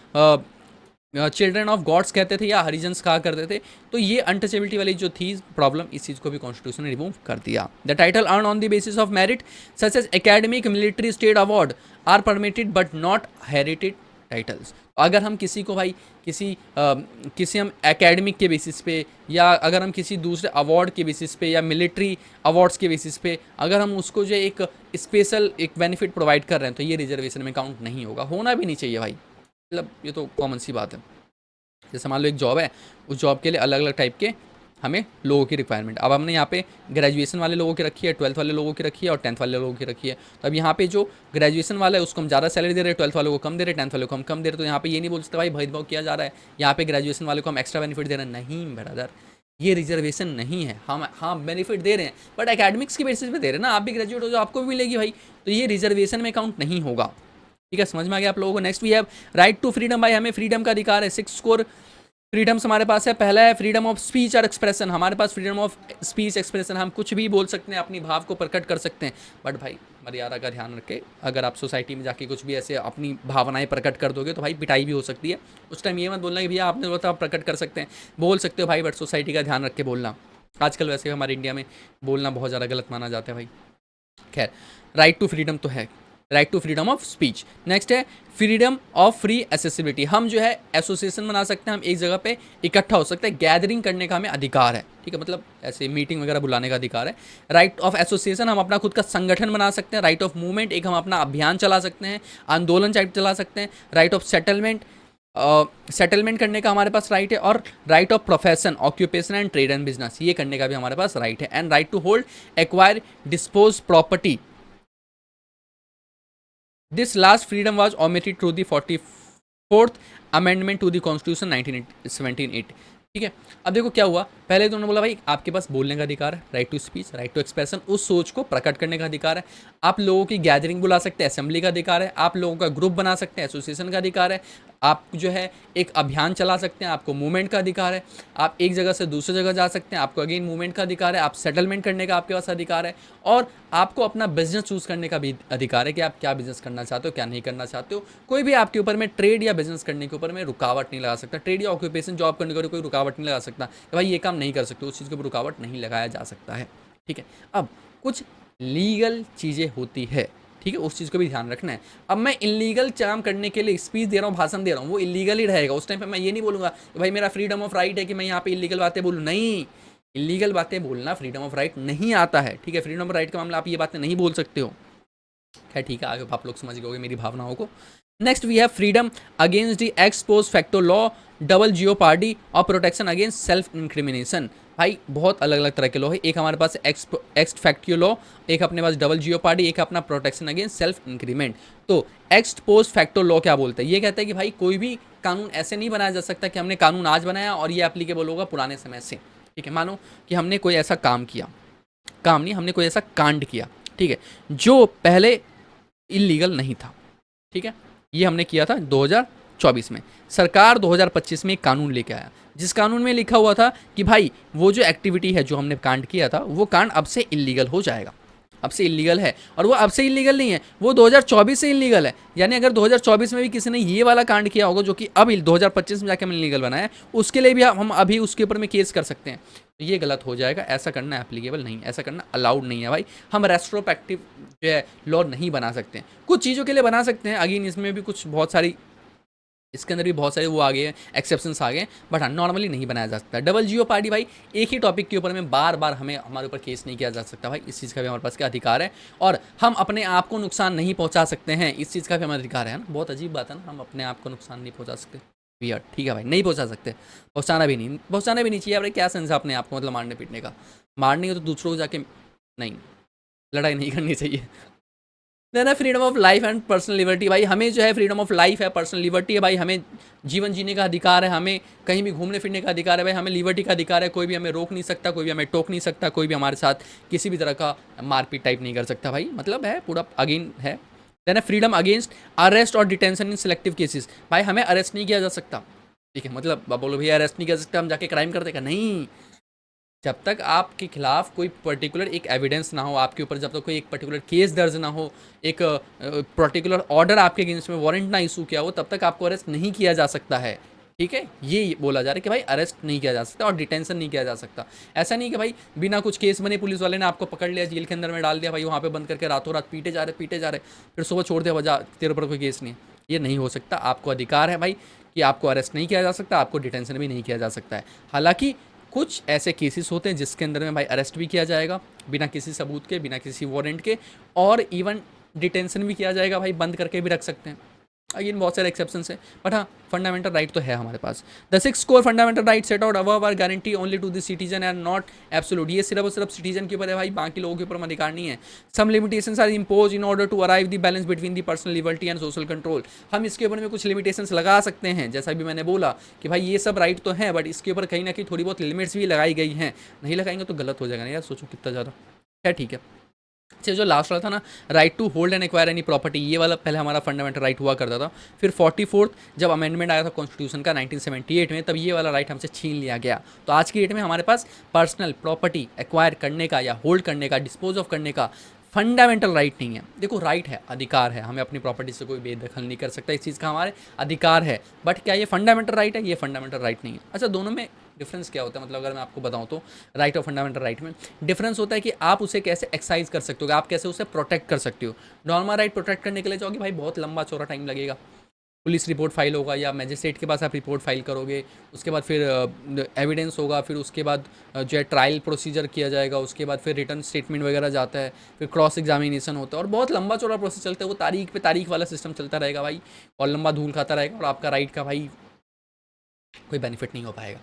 चिल्ड्रन ऑफ गॉड्स कहते थे या हरिजन्स कहा करते थे। तो ये अनटचेबिलिटी वाली जो थी प्रॉब्लम, इस चीज़ को भी कॉन्स्टिट्यूशन ने रिमूव कर दिया। The title earn on the basis of merit such as academic, military, state award are permitted but not inherited titles. अगर हम किसी को भाई किसी हम एकेडमिक के बेसिस पे या अगर हम किसी दूसरे अवार्ड के बेसिस पे या मिलिट्री अवार्ड्स के बेसिस पे अगर हम उसको जो एक स्पेशल एक बेनिफिट प्रोवाइड कर रहे हैं तो ये रिजर्वेशन में काउंट नहीं होगा, होना भी नहीं चाहिए भाई। मतलब ये तो कॉमन सी बात है। जैसे मान लो एक जॉब है, उस जॉब के लिए अलग अलग टाइप के हमें लोगों की रिक्वायरमेंट, अब हमने यहाँ पे ग्रेजुएशन वाले लोगों की रखी है, 12th वाले लोगों की रखी है और 10th वाले लोगों की रखी है। तो अब यहाँ पे जो ग्रेजुएशन वाला है उसको हम ज़्यादा सैलरी दे रहे हैं, 12th वालों को कम दे रहे हैं, 10th वालों को हम कम दे रहे हैं। तो यहाँ पे ये नहीं बोल सकते भाई भेदभाव किया जा रहा है, यहाँ पे ग्रेजुएशन वाले को हम एक्स्ट्रा बेनिफिट दे रहे हैं। नहीं ब्रदर, ये रिजर्वेशन नहीं है। हम हाँ बेनिफिट दे रहे हैं बट एकेडमिक्स की बेसिस पे दे रहे हैं ना, आप भी ग्रेजुएट हो जो आपको भी मिलेगी भाई, तो ये रिजर्वेशन में काउंट नहीं होगा। ठीक है, समझ में आ गया आप लोगों को। Next we have right to freedom. भाई हमें फ्रीडम का अधिकार है। 6 स्कोर फ्रीडम्स हमारे पास है। पहला है फ्रीडम ऑफ स्पीच और एक्सप्रेशन। हमारे पास फ्रीडम ऑफ स्पीच एक्सप्रेशन, हम कुछ भी बोल सकते हैं, अपनी भाव को प्रकट कर सकते हैं। बट भाई मर्यादा का ध्यान रखें, अगर आप सोसाइटी में जाके कुछ भी ऐसे अपनी भावनाएं प्रकट कर दोगे तो भाई पिटाई भी हो सकती है। उस टाइम ये मत बोलना कि भैया आपने बोला था आप प्रकट कर सकते हैं, बोल सकते हो भाई, बट सोसाइटी का ध्यान रख के बोलना। आजकल वैसे हमारे इंडिया में बोलना बहुत ज़्यादा गलत माना जाता है भाई। खैर, राइट टू फ्रीडम तो है, right to freedom of speech. Next है फ्रीडम ऑफ फ्री एसेसिबिलिटी। हम जो है एसोसिएशन बना सकते हैं, हम एक जगह पे इकट्ठा हो सकते हैं, गैदरिंग करने का हमें अधिकार है। ठीक है, मतलब ऐसे मीटिंग वगैरह बुलाने का अधिकार है। राइट ऑफ एसोसिएशन, हम अपना खुद का संगठन बना सकते हैं। राइट ऑफ मूवमेंट, एक हम अपना अभियान चला सकते हैं, आंदोलन टाइप चला सकते हैं। राइट ऑफ सेटलमेंट, सेटलमेंट करने का हमारे पास राइट है। और right of profession, occupation and trade and business, ये करने का भी हमारे पास राइट है। And right to hold, acquire, dispose property. This last freedom was omitted through the 44th Amendment to the Constitution 1780। ठीक है, अब देखो क्या हुआ। पहले तो उन्होंने बोला भाई आपके पास बोलने का अधिकार है, right to speech, right to expression, उस सोच को प्रकट करने का अधिकार है। आप लोगों की गैदरिंग बुला सकते हैं, असेंबली का अधिकार है। आप लोगों का ग्रुप बना सकते हैं, एसोसिएशन का अधिकार है। आप जो है एक अभियान चला सकते हैं, आपको मूवमेंट का अधिकार है। आप एक जगह से दूसरी जगह जा सकते हैं, आपको अगेन मूवमेंट का अधिकार है। आप सेटलमेंट करने का आपके पास अधिकार है। और आपको अपना बिजनेस चूज़ करने का भी अधिकार है कि आप क्या बिजनेस करना चाहते हो, क्या नहीं करना चाहते हो। कोई भी आपके ऊपर में ट्रेड या बिजनेस करने के ऊपर में रुकावट नहीं लगा सकता। ट्रेड या ऑक्यूपेशन जॉब करने के ऊपर कोई रुकावट नहीं लगा सकता कि भाई ये काम नहीं कर सकते, उस चीज़ के ऊपर रुकावट नहीं लगाया जा सकता है। ठीक है, अब कुछ लीगल चीज़ें होती है, ठीक है, उस चीज़ को भी ध्यान रखना है। अब मैं इलीगल काम करने के लिए स्पीच दे रहा हूँ, भाषण दे रहा हूँ, वो इलीगल ही रहेगा। उस टाइम पे मैं ये नहीं बोलूँगा कि भाई मेरा फ्रीडम ऑफ राइट है कि मैं यहाँ पे इलीगल बातें बोलूँ। नहीं, इलीगल बातें बोलना फ्रीडम ऑफ राइट नहीं आता है। ठीक है, फ्रीडम ऑफ राइट का मामला आप ये बातें नहीं बोल सकते हो। खैर ठीक है, आगे आप लोग समझ गए मेरी भावनाओं को। Next we have freedom against the ex post facto law, double jeopardy और प्रोटेक्शन अगेंस्ट सेल्फ इंक्रिमिनेशन। भाई बहुत अलग अलग तरह के लॉ है। एक हमारे पास एक्स फैक्टो लॉ, एक अपने पास डबल जियोपार्डी, एक अपना प्रोटेक्शन अगेंस्ट सेल्फ इंक्रीमेंट। तो एक्स पोस्ट फैक्टो लॉ क्या बोलते हैं? ये कहता है कि भाई कोई भी कानून ऐसे नहीं बनाया जा सकता कि हमने कानून आज बनाया और ये एप्लीकेबल होगा पुराने समय से। ठीक है, मानो कि हमने कोई ऐसा काम किया, काम नहीं, हमने कोई ऐसा कांड किया, ठीक है, जो पहले इलीगल नहीं था। ठीक है, ये हमने किया था 2024 में। सरकार 2025 में एक कानून लेके आया, जिस कानून में लिखा हुआ था कि भाई वो जो एक्टिविटी है जो हमने कांड किया था वो कांड अब से इलीगल हो जाएगा, अब से इलीगल है। और वो अब से इलीगल नहीं है, वो 2024 से इलीगल है। यानी अगर 2024 में भी किसी ने ये वाला कांड किया होगा जो कि अब 2025 में जाके हमने इलीगल बनाया, उसके लिए भी हम अभी उसके ऊपर में केस कर सकते हैं। तो ये गलत हो जाएगा, ऐसा करना एप्लीकेबल नहीं, ऐसा करना अलाउड नहीं है भाई। हम रेट्रोस्पेक्टिव जो है लॉ नहीं बना सकते। कुछ चीज़ों के लिए बना सकते हैं, अगेन इसमें भी कुछ बहुत सारी, इसके अंदर भी बहुत सारे वो आ गए हैं, एक्सेप्शंस आ गए, बट हाँ नॉर्मली नहीं बनाया जा सकता। डबल जियोपार्डी भाई एक ही टॉपिक के ऊपर में बार बार हमारे ऊपर केस नहीं किया जा सकता भाई, इस चीज़ का भी हमारे पास क्या अधिकार है। और हम अपने आप को नुकसान नहीं पहुंचा सकते हैं, इस चीज़ का भी हमारा अधिकार है ना। बहुत अजीब बात है ना, हम अपने आप को नुकसान नहीं पहुंचा सकते। वियर्ड, ठीक है भाई, नहीं पहुंचा सकते, पहुंचाना भी नहीं चाहिए। भाई क्या सेंस है अपने आप को मतलब मारने पीटने का? मारने का तो दूसरों को जाके नहीं, लड़ाई नहीं करनी चाहिए। देन है freedom of life and personal liberty. भाई हमें जो है फ्रीडम ऑफ लाइफ है, पर्सनल लिबर्टी है भाई, हमें जीवन जीने का अधिकार है, हमें कहीं भी घूमने फिरने का अधिकार है भाई, हमें लिबर्टी का अधिकार है, कोई भी हमें रोक नहीं सकता, कोई भी हमें टोक नहीं सकता, कोई भी हमारे साथ किसी भी तरह का मारपीट टाइप नहीं कर सकता भाई, मतलब है पूरा अगेन है। देन है फ्रीडम अगेंस्ट अरेस्ट और डिटेंशन इन सिलेक्टिव केसेस। भाई हमें अरेस्ट नहीं किया जा सकता, ठीक है, मतलब आप बोलो भैया अरेस्ट नहीं कर सकते, हम जाके क्राइम कर देगा, नहीं। जब तक आपके खिलाफ कोई पर्टिकुलर एक एविडेंस ना हो आपके ऊपर, जब तक कोई एक पर्टिकुलर केस दर्ज ना हो, एक पर्टिकुलर ऑर्डर आपके अगेंस्ट में वारंट ना इशू किया हो, तब तक आपको अरेस्ट नहीं किया जा सकता है, ठीक है। ये बोला जा रहा है कि भाई अरेस्ट नहीं किया जा सकता और डिटेंशन नहीं किया जा सकता। ऐसा नहीं कि भाई बिना कुछ केस बने पुलिस वाले ने आपको पकड़ लिया, जेल के अंदर में डाल दिया भाई, वहाँ पे बंद करके रातों रात पीटे जा रहे, फिर सुबह छोड़ दिया, वजह तेरे ऊपर कोई केस नहीं है। ये नहीं हो सकता। आपको अधिकार है भाई कि आपको अरेस्ट नहीं किया जा सकता, आपको डिटेंशन भी नहीं किया जा सकता है। हालांकि कुछ ऐसे केसेस होते हैं जिसके अंदर में भाई अरेस्ट भी किया जाएगा बिना किसी सबूत के, बिना किसी वारंट के, और इवन डिटेंशन भी किया जाएगा भाई, बंद करके भी रख सकते हैं। अगेन बहुत सारे एक्सेप्शंस है, बट हाँ फंडामेंटल राइट तो है हमारे पास। The 6 core fundamental right set out above are guarantee only to the citizen and not absolute. ये सिर्फ और सिर्फ सिटीजन के ऊपर है भाई, बाकी लोगों के ऊपर अधिकार नहीं है। Some limitations are impose in order to arrive the balance between the personal liberty and social control. हम इसके ऊपर में कुछ लिमिटेशंस लगा सकते हैं, जैसा भी मैंने बोला कि भाई ये सब राइट तो है, बट इसके ऊपर कहीं ना कहीं थोड़ी बहुत लिमिट्स भी लगाई गई हैं। नहीं लगाएंगे तो गलत हो जाएगा ना यार, सोचो कितना ज़्यादा है, ठीक है। अच्छा जो लास्ट वाला था ना, right to hold and acquire any property, ये वाला पहले हमारा फंडामेंटल राइट हुआ करता था। फिर 44th जब अमेंडमेंट आया था कॉन्स्टिट्यूशन का 1978 में, तब ये वाला राइट हमसे छीन लिया गया। तो आज की डेट में हमारे पास पर्सनल प्रॉपर्टी एक्वायर करने का या होल्ड करने का, डिस्पोज ऑफ करने का फंडामेंटल राइट नहीं है। देखो राइट है, अधिकार है, हमें अपनी प्रॉपर्टी से कोई बेदखल नहीं कर सकता, इस चीज़ का हमारे अधिकार है, बट क्या ये फंडामेंटल राइट है? ये फंडामेंटल राइट नहीं है। अच्छा दोनों में डिफरेंस क्या होता है, मतलब अगर मैं आपको बताऊं तो राइट और फंडामेंटल राइट में डिफरेंस होता है कि आप उसे कैसे एक्सरसाइज कर सकते हो, आप कैसे उसे प्रोटेक्ट कर सकते हो। नॉर्मल राइट प्रोटेक्ट करने के लिए जाओगे भाई बहुत लंबा चौड़ा टाइम लगेगा, पुलिस रिपोर्ट फाइल होगा या मैजिस्ट्रेट के पास आप रिपोर्ट फाइल करोगे, उसके बाद फिर एविडेंस होगा, फिर उसके बाद जो है ट्रायल प्रोसीजर किया जाएगा, उसके बाद फिर रिटर्न स्टेटमेंट वगैरह जाता है, फिर क्रॉस एग्जामिनेशन होता है, और बहुत लंबा चौड़ा प्रोसेस चलता है। वो तारीख पे तारीख वाला सिस्टम चलता रहेगा भाई, और लंबा धूल खाता रहेगा, और आपका राइट का भाई कोई बेनिफिट नहीं हो पाएगा।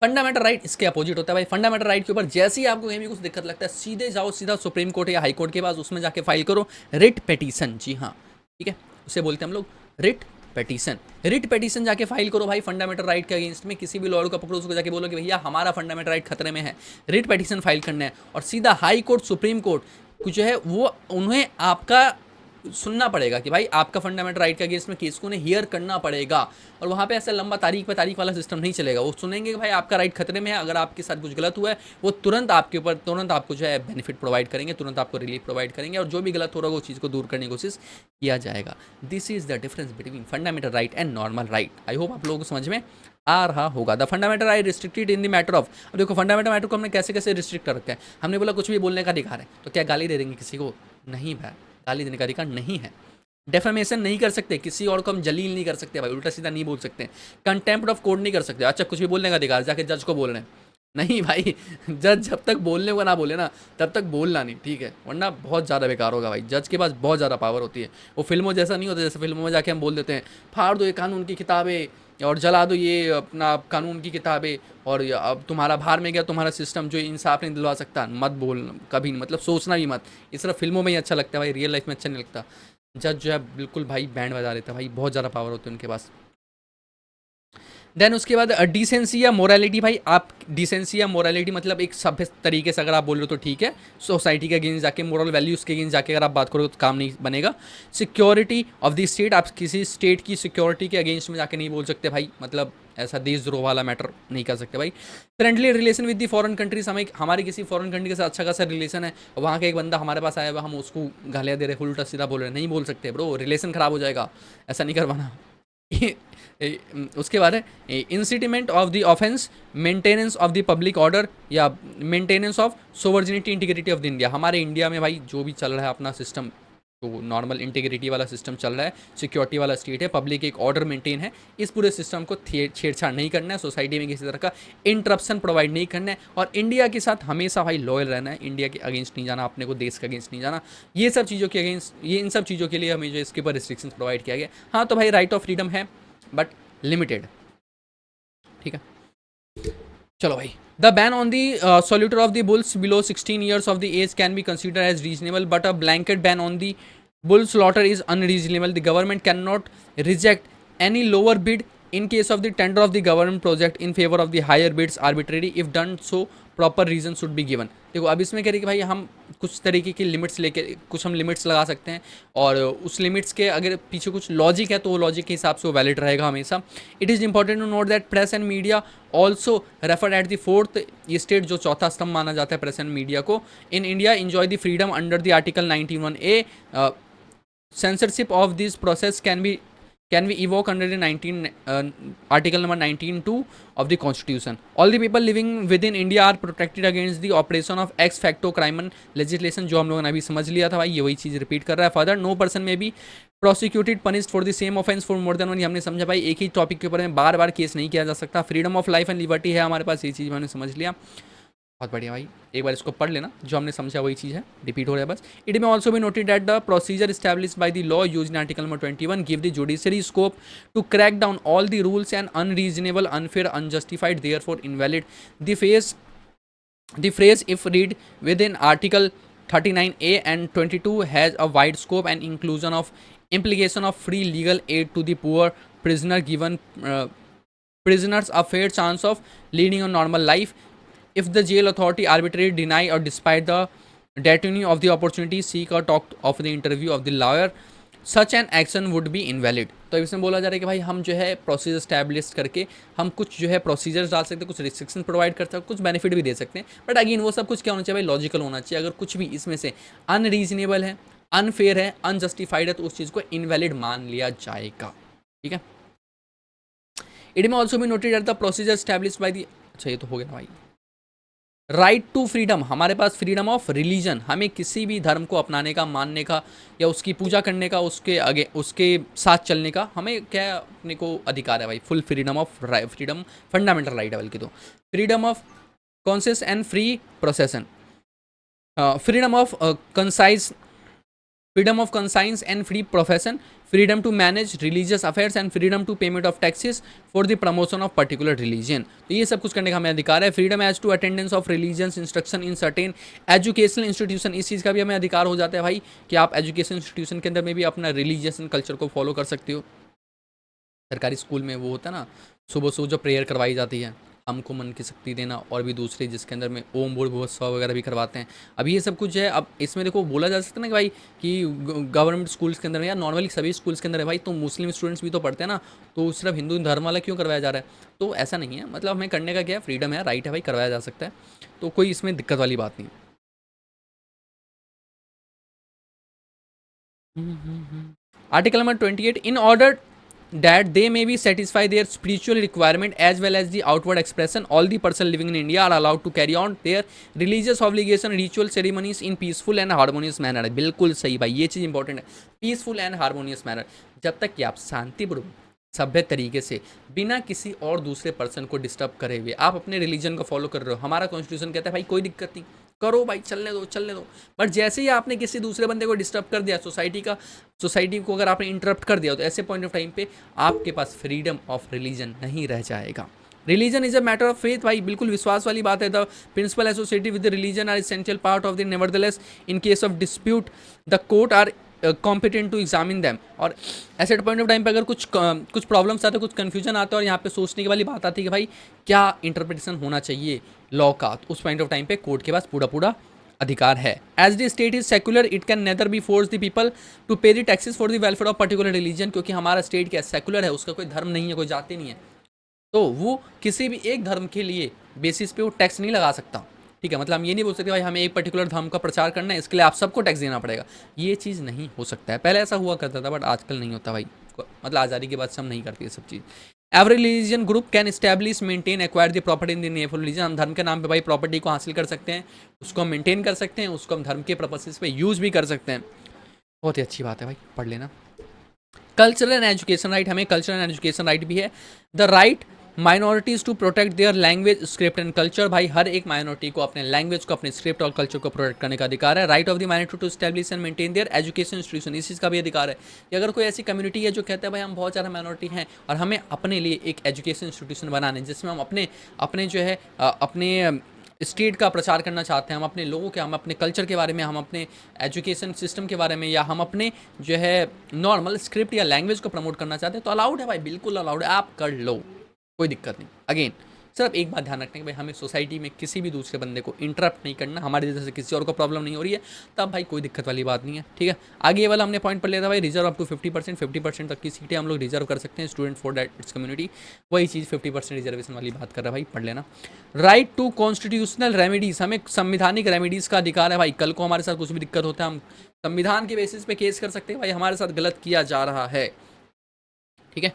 फंडामेंटल राइट इसके अपोजिट होता है भाई। फंडामेंटल राइट के ऊपर जैसे ही आपको कहीं भी कुछ दिक्कत लगता है, सीधे जाओ, सीधा सुप्रीम कोर्ट या हाई कोर्ट के पास, उसमें जाके फाइल करो रिट पेटिशन। जी हाँ, ठीक है, उसे बोलते हैं हम लोग रिट पेटिशन। रिट पेटिशन जाके फाइल करो भाई फंडामेंटल राइट के अगेंस्ट में, किसी भी लॉयर को पकड़ो, उसको जाके बोलो कि भैया हमारा फंडामेंटल राइट खतरे में है, रिट पेटिशन फाइल करना है, और सीधा हाई कोर्ट सुप्रीम कोर्ट जो है वो उन्हें आपका सुनना पड़ेगा कि भाई आपका फंडामेंटल राइट के अगेंस्ट में केस को उन्हें हियर करना पड़ेगा। और वहाँ पे ऐसा लंबा तारीख पे तारीख वाला सिस्टम नहीं चलेगा। वो सुनेंगे कि भाई आपका राइट खतरे में है, अगर आपके साथ कुछ गलत हुआ है वो तुरंत आपके ऊपर, तुरंत आपको जो है बेनिफिट प्रोवाइड करेंगे, तुरंत आपको रिलीफ प्रोवाइड करेंगे, और जो भी गलत हो रहा है उस चीज़ को दूर करने की कोशिश किया जाएगा। This is the difference between fundamental right and normal right. I hope आप लोगों को समझ में आ रहा होगा। The fundamental right restricted in the matter of, अब देखो फंडामेंटल मैटर को हमने कैसे कैसे रिस्ट्रिक्ट कर रखा है। हमने बोला कुछ भी बोलने का अधिकार है, तो क्या गाली दे देंगे किसी को? नहीं भाई, गाली देने का अधिकार नहीं है। डेफेमेशन नहीं कर सकते, किसी और को हम जलील नहीं कर सकते भाई, उल्टा सीधा नहीं बोल सकते। कंटेम्प्ट ऑफ कोर्ट नहीं कर सकते। अच्छा कुछ भी बोलने का अधिकार, जाके जज को बोल रहे हैं, नहीं भाई, जज जब तक बोलने को ना बोले ना तब तक बोलना नहीं, ठीक है, वरना बहुत ज़्यादा बेकार होगा भाई। जज के पास बहुत ज़्यादा पावर होती है। वो फिल्मों जैसा नहीं होता, जैसे फिल्मों में जाके हम बोल देते हैं फाड़ दो ये कानून की किताबें और जला दो ये अपना कानून की किताबें, और अब तुम्हारा बाहर में गया तुम्हारा सिस्टम जो इंसाफ नहीं दिलवा सकता। मत बोल कभी नहीं, मतलब सोचना भी मत। ये सिर्फ फिल्मों में ही अच्छा लगता है भाई, रियल लाइफ में अच्छा नहीं लगता। जज जो है बिल्कुल भाई बैंड बजा देता है भाई, बहुत ज़्यादा पावर होती है उनके पास। देन उसके बाद डिसेंसी या मोरालिटी। भाई आप डिसेंसी या मोरालिटी मतलब एक सभ्य तरीके से अगर आप बोल रहे हो तो ठीक है, सोसाइटी के अगेंस्ट जाके, मोरल वैल्यूज़ के अगेंस्ट जाके अगर आप बात करो तो काम नहीं बनेगा। सिक्योरिटी ऑफ द स्टेट, आप किसी स्टेट की सिक्योरिटी के अगेंस्ट में जाके नहीं बोल सकते भाई, मतलब ऐसा देशद्रोह वाला मैटर नहीं कर सकते भाई। Friendly relation with the foreign countries, हमें हमारे किसी फॉरेन कंट्री के साथ अच्छा खासा रिलेशन है, वहाँ का एक बंदा हमारे पास आया हुआ, हम उसको गालियाँ दे रहे, उल्टा सीधा बोल रहे, नहीं बोल सकते ब्रो, रिलेशन ख़राब हो जाएगा, ऐसा नहीं करवाना। उसके बाद है incitement of the offence, maintenance of the public order या maintenance of sovereignty integrity of the India. हमारे इंडिया में भाई जो भी चल रहा है अपना सिस्टम, तो नॉर्मल इंटीग्रिटी वाला सिस्टम चल रहा है, सिक्योरिटी वाला स्टेट है, पब्लिक एक ऑर्डर मेंटेन है, इस पूरे सिस्टम को छेड़छाड़ नहीं करना है, सोसाइटी में किसी तरह का इंटरप्शन प्रोवाइड नहीं करना है, और इंडिया के साथ हमेशा भाई लॉयल रहना है, इंडिया के अगेंस्ट नहीं जाना, अपने को देश के अगेंस्ट नहीं जाना। ये सब चीज़ों के अगेंस्ट, ये इन सब चीज़ों के लिए हमें जो इसके ऊपर रिस्ट्रिक्शंस प्रोवाइड किया गया। हाँ तो भाई राइट ऑफ फ्रीडम है बट लिमिटेड, ठीक है। चलो भाई The ban on the slaughter of the bulls below 16 years of the age can be considered as reasonable, but a blanket ban on the bull slaughter is unreasonable. The government cannot reject any lower bid in case of the tender of the government project in favor of the higher bids arbitrarily. If done so, proper reason should be given. देखो अब इसमें कह रही कि भाई हम कुछ तरीके की लिमिट्स लेके कुछ हम लिमिट्स लगा सकते हैं, और उस लिमिट्स के अगर पीछे कुछ लॉजिक है तो वो लॉजिक के हिसाब से वो वैलिड रहेगा हमेशा। It is important to note that press and media also refer at the fourth state, जो चौथा स्तंभ माना जाता है प्रेस एंड मीडिया को, in India enjoy the freedom under the article 91A। censorship of this process can be evoked under the article number 19(2) of the constitution. All the people living within India are protected against the operation of ex facto criminal legislation, जो हम लोगों ने अभी समझ लिया था भाई, ये वही चीज़ रिपीट कर रहा है। फर्दर नो पर्सन में be prosecuted punished for the same offence for more than 1 year. हमने समझा भाई एक ही टॉपिक के ऊपर में बार बार केस नहीं किया जा सकता। Freedom of life and liberty है हमारे पास, ये चीज़ हमने समझ लिया। बहुत बढ़िया भाई, एक बार इसको पढ़ लेना, जो हमने समझा वही चीज़ है, रिपीट हो रहा है बस। It may also be noted that the procedure establish by the law use in article number 21 give the judiciary scope to crack down all the rules and unreasonable unfair unjustified therefore invalid the phrase if read within article 39A and 22 has a wide scope and inclusion of implication of free legal aid to the poor prisoner given prisoners a fair chance of leading a normal life. If the jail authority arbitrarily deny or despite the detainee of the opportunity seek or talk of the interview of the lawyer, such an action would be invalid. तो इसमें बोला जा रहा है कि भाई हम जो है प्रोसीजर स्टैब्लिश करके हम कुछ जो है प्रोसीजर्स डाल सकते हैं, कुछ रिस्ट्रिक्शन प्रोवाइड कर सकते हैं, कुछ बेनिफिट भी दे सकते हैं, बट अगेन वो सब कुछ क्या होना चाहिए भाई, लॉजिकल होना चाहिए। अगर कुछ भी इसमें से अनरीजनेबल है, अनफेयर है, अनजस्टिफाइड है, तो उस चीज़ को इनवैलिड मान लिया जाएगा। ठीक है। It may also be noted the procedure establish by the, अच्छा ये तो हो गया भाई। राइट टू फ्रीडम, हमारे पास फ्रीडम ऑफ रिलीजन, हमें किसी भी धर्म को अपनाने का, मानने का या उसकी पूजा करने का, उसके साथ चलने का हमें क्या अपने को अधिकार है भाई, full freedom of freedom, fundamental right है बल्कि। तो freedom of conscious and free प्रोसेसन, freedom of conscience and free profession, freedom to manage religious affairs and freedom to payment of taxes for the promotion of particular religion। तो ये सब कुछ करने का हमें अधिकार है। Freedom as to attendance of religious instruction in certain educational institution, इस चीज़ का भी हमें अधिकार हो जाता है भाई कि आप एजुकेशन इंस्टीट्यूशन के अंदर में भी अपना रिलीजियस कल्चर को फॉलो कर सकते हो। सरकारी स्कूल में वो होता है ना, सुबह सुबह जो प्रेयर करवाई जाती है, हमको मन की शक्ति देना, और भी दूसरे जिसके अंदर में ओम भूर्भुवः स्वः वगैरह भी करवाते हैं। अब ये सब कुछ है। अब इसमें देखो बोला जा सकता है ना कि भाई कि गवर्नमेंट स्कूल्स के अंदर या नॉर्मली सभी स्कूल्स के अंदर है भाई, तो मुस्लिम स्टूडेंट्स भी तो पढ़ते हैं ना, तो सिर्फ हिंदू धर्म वाला क्यों करवाया जा रहा है? तो ऐसा नहीं है, मतलब हमें करने का क्या है, फ्रीडम है, राइट है भाई, करवाया जा सकता है, तो कोई इसमें दिक्कत वाली बात नहीं। Article number 28, in order that they may be satisfy their spiritual requirement as well as the outward expression, all the person living in India are allowed to carry on their religious obligation, ritual ceremonies in peaceful and harmonious manner। बिल्कुल सही भाई, ये चीज़ important है, peaceful and harmonious manner, जब तक कि आप शांतिपूर्वक सभ्य तरीके से बिना किसी और दूसरे पर्सन को डिस्टर्ब करे हुए आप अपने रिलीजन को फॉलो कर रहे हो। हमारा कॉन्स्टिट्यूशन कहता है भाई कोई दिक्कत नहीं, करो भाई, चलने दो। बट जैसे ही आपने किसी दूसरे बंदे को डिस्टर्ब कर दिया, सोसाइटी को अगर आपने इंटरप्ट कर दिया, तो ऐसे पॉइंट ऑफ टाइम पे आपके पास फ्रीडम ऑफ रिलीजन नहीं रह जाएगा। Religion is a matter of faith भाई, बिल्कुल विश्वास वाली बात है। The principle associated with the religion are essential part of the nevertheless in case of dispute the court are competent to examine them. और ऐसे पॉइंट ऑफ टाइम पे अगर कुछ प्रॉब्लम्स आते हैं, कुछ कन्फ्यूजन आता है, और यहाँ पे सोचने की वाली बात आती है कि भाई क्या इंटरप्रिटेशन होना चाहिए लॉ का, तो उस पॉइंट ऑफ टाइम पे कोर्ट के पास पूरा अधिकार है। As the state is secular it can neither be force the people to pay the taxes for the welfare of particular religion, क्योंकि हमारा स्टेट क्या सेक्युलर है, उसका कोई धर्म नहीं है, कोई जाति नहीं है, तो वो किसी भी एक धर्म के लिए बेसिस पे वो टैक्स नहीं लगा सकता। ठीक है, मतलब हम ये नहीं बोल सकते भाई हमें एक पर्टिकुलर धर्म का प्रचार करना है, इसके लिए आप सबको टैक्स देना पड़ेगा, ये चीज़ नहीं हो सकता है। पहले ऐसा हुआ करता था, बट आजकल नहीं होता भाई, मतलब आज़ादी के बाद से हम नहीं करते ये सब चीज़। Every religion group can establish maintain acquire the property in the name of religion, हम धर्म के नाम पे भाई प्रॉपर्टी को हासिल कर सकते हैं, उसको हम मेंटेन कर सकते हैं, उसको हम धर्म के पर्पसेस पे यूज़ भी कर सकते हैं। बहुत ही अच्छी बात है भाई, पढ़ लेना। कल्चरल एंड एजुकेशन राइट, हमें कल्चरल एंड एजुकेशन राइट भी है। The right minorities to protect their language script and culture, भाई हर एक माइनॉरिटी को अपने लैंग्वेज को, अपने स्क्रिप्ट और कल्चर को प्रोटेक्ट करने का अधिकार है। Right of the minority to establish and maintain their education institution, इस चीज़ का भी अधिकार है कि अगर कोई ऐसी कम्युनिटी है जो कहता है भाई हम बहुत ज़्यादा माइनॉरिटी हैं और हमें अपने लिए एक एजुकेशन इंस्टीट्यूशन बनाने जिसमें हम अपने अपने जो है अपने स्टेट का प्रचार करना चाहते हैं, हम अपने लोगों के, हम अपने कल्चर के बारे में, हम अपने एजुकेशन सिस्टम के बारे में, या हम अपने जो है नॉर्मल स्क्रिप्ट या लैंग्वेज को प्रमोट करना चाहते हैं, तो अलाउड है भाई, बिल्कुल अलाउड है, आप कर लो, कोई दिक्कत नहीं। अगेन सिर्फ एक बात ध्यान रखने कि भाई हमें सोसाइटी में किसी भी दूसरे बंदे को इंटरप्ट नहीं करना, हमारी वजह से किसी और को प्रॉब्लम नहीं हो रही है, तब भाई कोई दिक्कत वाली बात नहीं है, ठीक है। आगे ये वाला हमने पॉइंट पढ़ लिया था भाई, रिजर्व अप टू 50% तक की सीटें हम लोग रिजर्व कर सकते हैं student for that it's community, वही चीज़ 50% रिजर्वेशन वाली बात कर रहा है भाई, पढ़ लेना। राइट टू कॉन्स्टिट्यूशनल रेमेडीज़, हमें संविधानिक रेमेडीज़ का अधिकार है भाई, कल को हमारे साथ कुछ भी दिक्कत होता है हम संविधान के बेसिस पे केस कर सकते हैं भाई, हमारे साथ गलत किया जा रहा है, ठीक है।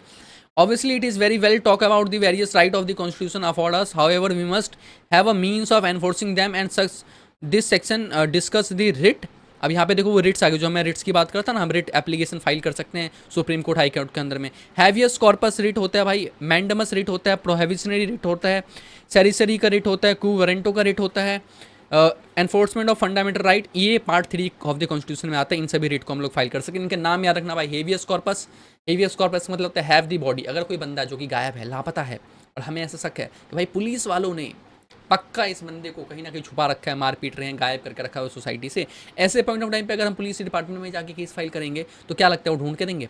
Obviously, it is very well talk about the various right of the Constitution afford us. However, we must have a means of enforcing them, and such this section discuss the writ. अब यहाँ पे देखो वो Ritz आ गए, जो मैं Ritz की बात करता ना, हम रिट एप्लीकेशन फाइल कर सकते हैं सुप्रीम कोर्ट हाई कोर्ट के अंदर में। हैवियस कॉर्पस रिट होता है भाई, मैंडमस रिट होता है, प्रोहिबिशनरी रिट होता है, सेरिसरी का रिट होता है, क्यू वारंटो का रिट होता है, एनफोर्समेंट ऑफ फंडामेंटल राइट, ये पार्ट 3 ऑफ द कॉन्स्टिट्यूशन में आता है। इन सभी रिट को हम लोग फाइल कर सकें। इनके नाम याद रखना भाई, हेवियस कॉर्पस, हेवियस कॉर्पस मतलब होता है हैव दी बॉडी। अगर कोई बंदा जो कि गायब है, लापता है, और हमें ऐसा शक है कि भाई पुलिस वालों ने पक्का इस बंदे को कहीं ना कहीं छुपा रखा है, मार पीट रहे हैं, गायब करके रखा है सोसाइटी से, ऐसे पॉइंट ऑफ टाइम पे अगर हम पुलिस डिपार्टमेंट में जाके केस फाइल करेंगे तो क्या लगता है वो ढूंढ के देंगे?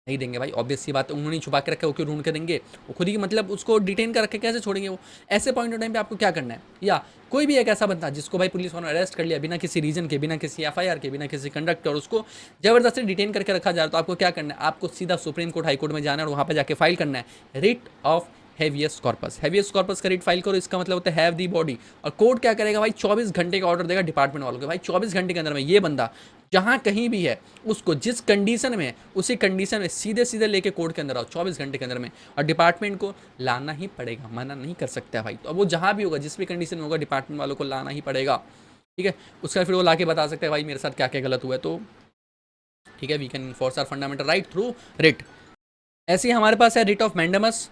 नहीं देंगे भाई, ऑब्वियस सी बात है, उन्होंने छुपा के रखा है, वो क्यों ढूंढ के देंगे? वो खुद ही मतलब उसको डिटेन कर रखे, कैसे छोड़ेंगे वो? ऐसे पॉइंट ऑफ टाइम पे आपको क्या करना है, या कोई भी एक ऐसा बंदा जिसको भाई पुलिस वालों ने अरेस्ट कर लिया बिना किसी रीजन के, बिना किसी एफआईआर के, बिना किसी कंडक्ट, और उसको जबरदस्ती डिटेन करके रखा जा रहा है, तो आपको क्या करना है? आपको सीधा सुप्रीम कोर्ट हाई कोर्ट में जाना है और वहाँ पर जाके फाइल करना है writ of habeas corpus. Habeas corpus का रिट फाइल करो, इसका मतलब होता है हैव दी बॉडी। और कोर्ट क्या करेगा भाई, 24 घंटे का ऑर्डर देगा डिपार्टमेंट वालों को, भाई 24 घंटे के अंदर में ये बंदा जहाँ कहीं भी है, उसको जिस कंडीशन में है उसी कंडीशन में सीधे सीधे लेके कोर्ट के अंदर आओ 24 घंटे के अंदर में, और डिपार्टमेंट को लाना ही पड़ेगा, मना नहीं कर सकता भाई। तो अब वो जहाँ भी होगा, जिस भी कंडीशन में होगा, डिपार्टमेंट वालों को लाना ही पड़ेगा, ठीक है। उसका फिर वो ला के बता सकते हैं भाई मेरे साथ क्या क्या गलत हुआ है, तो ठीक है, we can enforce our fundamental right through writ. ऐसे ही हमारे पास है रिट ऑफ मैंडमस,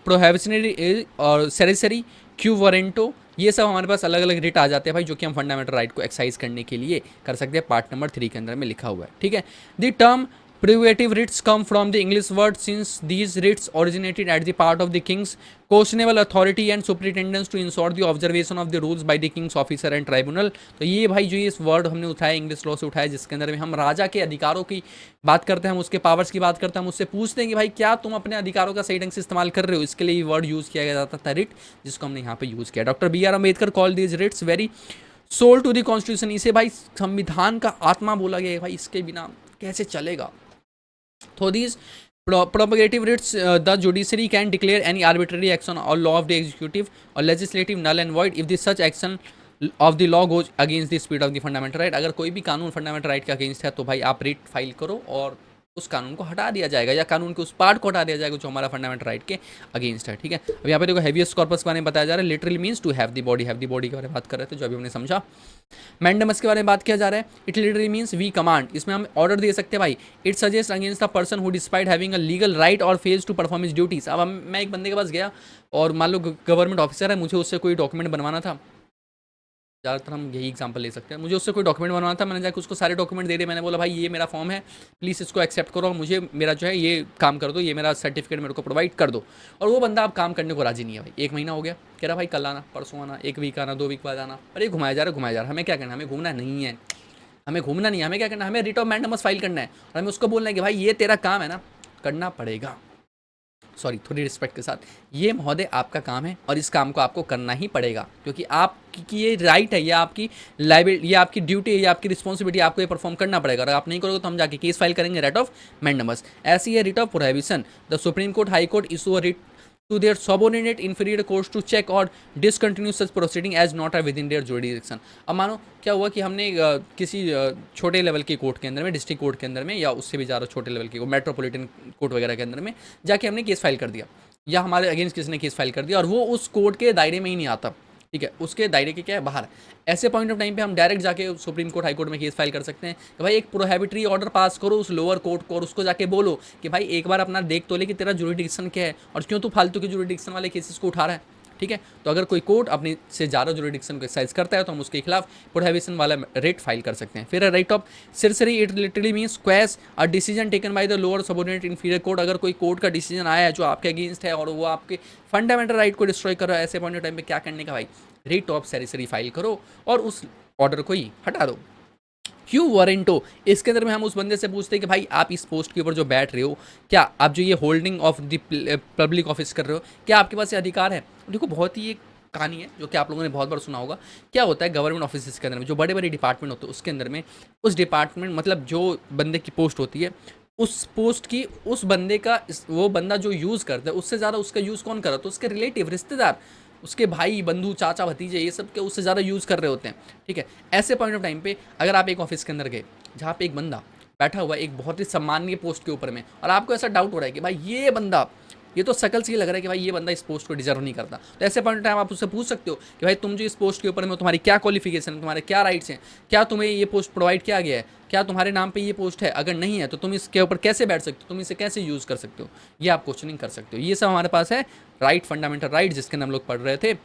प्रोहिबिशनरी और सेरिसरी, क्यू वारंटो, ये सब हमारे पास अलग अलग रिट आ जाते हैं भाई, जो कि हम फंडामेंटल राइट को एक्सरसाइज करने के लिए कर सकते हैं। पार्ट नंबर 3 के अंदर में लिखा हुआ है, ठीक है। The term prerogative writs come from the English word since these writs originated at the part of the king's questionable authority and superintendence to ensure the observation of the rules by the king's officer and tribunal. तो ये भाई जो ये इस word हमने उठाया English law से उठाया, जिसके अंदर में हम राजा के अधिकारों की बात करते हैं, हम उसके पावर्स की बात करते हैं, हम उससे पूछते हैं कि भाई क्या तुम अपने अधिकारों का सही ढंग से इस्तेमाल कर रहे हो, इसके लिए ये वर्ड यूज़ किया जाता था रिट, जिसको हमने यहाँ पे यूज़ किया। Doctor B R Ambedkar call these writs very soul to the constitution, इसे भाई संविधान का आत्मा बोला गया है भाई, इसके बिना कैसे चलेगा। So these propagative writs, the judiciary can declare any arbitrary action or law of the executive or legislative null and void if this such action of the law goes against the spirit of the fundamental right। अगर कोई भी कानून fundamental right के against है तो भाई आप writ file करो और उस कानून को हटा दिया जाएगा, या कानून के उस पार्ट को हटा दिया जाएगा जो हमारा फंडामेंटल राइट के अगेंस्ट है, ठीक है। अब यहाँ पे देखो हैवियस कॉर्पस के बारे में बताया जा रहा है, literally means to have the body, have the body के बारे में बात कर रहे थे जो अभी हमने समझा। मैंडमस के बारे में बात किया जा रहा है, it literally means we command, इसमें हम ऑर्डर दे सकते हैं भाई। It suggest against the person who despite having a legal right और fails to perform his duties. अब मैं एक बंदे के पास गया और मान लो गवर्नमेंट ऑफिसर है, मुझे उससे कोई डॉक्यूमेंट बनवाना था, ज़्यादातर हम यही एग्जांपल ले सकते हैं, मुझे उससे कोई डॉक्यूमेंट बनवाना था, मैंने जाकर उसको सारे डॉक्यूमेंट दे दिए, मैंने बोला भाई ये मेरा फॉर्म है, प्लीज़ इसको एक्सेप्ट करो और मुझे मेरा जो है ये काम कर दो, ये मेरा सर्टिफिकेट मेरे को प्रोवाइड कर दो। और वो बंदा अब काम करने को राजी नहीं है भाई, 1 महीना हो गया, कह रहा भाई कल आना, परसों आना, 1 वीक आना, 2 वीक बाद आना, अरे घुमाया जा रहा है, हमें क्या करना है, हमें घूमना नहीं है, हमें घूमना नहीं है, हमें क्या करना है, हमें रिट ऑफ मैंडमस फाइल करना है, और हमें उसको बोलना है कि भाई ये तेरा काम है ना, करना पड़ेगा, सॉरी थोड़ी रिस्पेक्ट के साथ, ये महोदय आपका काम है और इस काम को आपको करना ही पड़ेगा, क्योंकि आपकी ये राइट है, ये आपकी लाइबिलिटी, ये आपकी ड्यूटी है, ये आपकी रिस्पॉन्सिबिलिटी, आपको ये परफॉर्म करना पड़ेगा। अगर आप नहीं करोगे तो हम जाके केस फाइल करेंगे रिट ऑफ मैंडमस। ऐसी है writ of prohibition, the supreme court high court issue a writ to their subordinate inferior courts to check or discontinue such proceeding as not are within their jurisdiction। अब मानो क्या हुआ कि हमने किसी छोटे लेवल के कोर्ट के अंदर में, डिस्ट्रिक्ट कोर्ट के अंदर में, या उससे भी ज़्यादा छोटे लेवल के मेट्रोपॉलिटन कोर्ट वगैरह के अंदर में जाके हमने केस फाइल कर दिया, या हमारे अगेंस्ट किसी ने केस फाइल कर दिया और वो उस कोर्ट के दायरे में ही नहीं आता, ठीक है, उसके दायरे के क्या है, बाहर। ऐसे पॉइंट ऑफ टाइम पे हम डायरेक्ट जाके सुप्रीम कोर्ट, हाई कोर्ट में केस फाइल कर सकते हैं कि भाई एक प्रोहिबिटरी ऑर्डर पास करो उस लोअर कोर्ट को, और उसको जाके बोलो कि भाई एक बार अपना देख तो ले कि तेरा जुरिडिक्शन क्या है और क्यों तू फालतू के जुरिडिक्शन वाले केसेस को उठा रहा है। ठीक है, तो अगर कोई कोर्ट अपने से ज़्यादा जुरिडिक्शन को एक्सरसाइज करता है तो हम उसके खिलाफ प्रोहिबिशन वाला रेट फाइल कर सकते हैं। फिर writ of certiorari, it literally means quash a decision taken by the lower subordinate inferior court. अगर कोई कोर्ट का डिसीजन आया है जो आपके अगेंस्ट है और वो आपके फंडामेंटल राइट को डिस्ट्रॉय कर रहा है, ऐसे पॉइंट ऑफ टाइम पे क्या करने का भाई, रेट ऑफ सेरिसरी फाइल करो और उस ऑर्डर को ही हटा दो। क्यों वारंटो, इसके अंदर में हम उस बंदे से पूछते हैं कि भाई आप इस पोस्ट के ऊपर जो बैठ रहे हो, क्या आप जो ये holding of the public office कर रहे हो, क्या आपके पास ये अधिकार है। देखो बहुत ही एक कहानी है जो कि आप लोगों ने बहुत बार सुना होगा। क्या होता है गवर्नमेंट ऑफिस के अंदर में जो बड़े बड़े डिपार्टमेंट होते हैं उसके अंदर में, उस डिपार्टमेंट मतलब जो बंदे की पोस्ट होती है, उस पोस्ट की उस बंदे का वो बंदा जो यूज़ करता है उससे ज़्यादा उसका यूज़ कौन कर रहा है, तो उसके रिलेटिव, रिश्तेदार, उसके भाई बंधु चाचा भतीजे, ये सब के उससे ज़्यादा यूज़ कर रहे होते हैं। ठीक है, ऐसे पॉइंट ऑफ टाइम पे अगर आप एक ऑफिस के अंदर गए जहाँ पे एक बंदा बैठा हुआ है एक बहुत ही सम्माननीय पोस्ट के ऊपर में, और आपको ऐसा डाउट हो रहा है कि भाई ये बंदा, ये तो शकल से ही लग रहा है कि भाई ये बंदा इस पोस्ट को डिजर्व नहीं करता, तो ऐसे पॉइंट ऑफ टाइम आप उससे पूछ सकते हो कि भाई तुम जो इस पोस्ट के ऊपर में, तुम्हारी क्या क्वालिफिकेशन है, तुम्हारे क्या राइट्स हैं, क्या तुम्हें ये पोस्ट प्रोवाइड किया गया है, क्या तुम्हारे नाम पे ये पोस्ट है, अगर नहीं है तो तुम इसके ऊपर कैसे बैठ सकते हो, तुम इसे कैसे यूज़ कर सकते हो, ये आप क्वेश्चनिंग कर सकते हो। ये सब हमारे पास है राइट, फंडामेंटल राइट, जिसके हम लोग पढ़ रहे थे,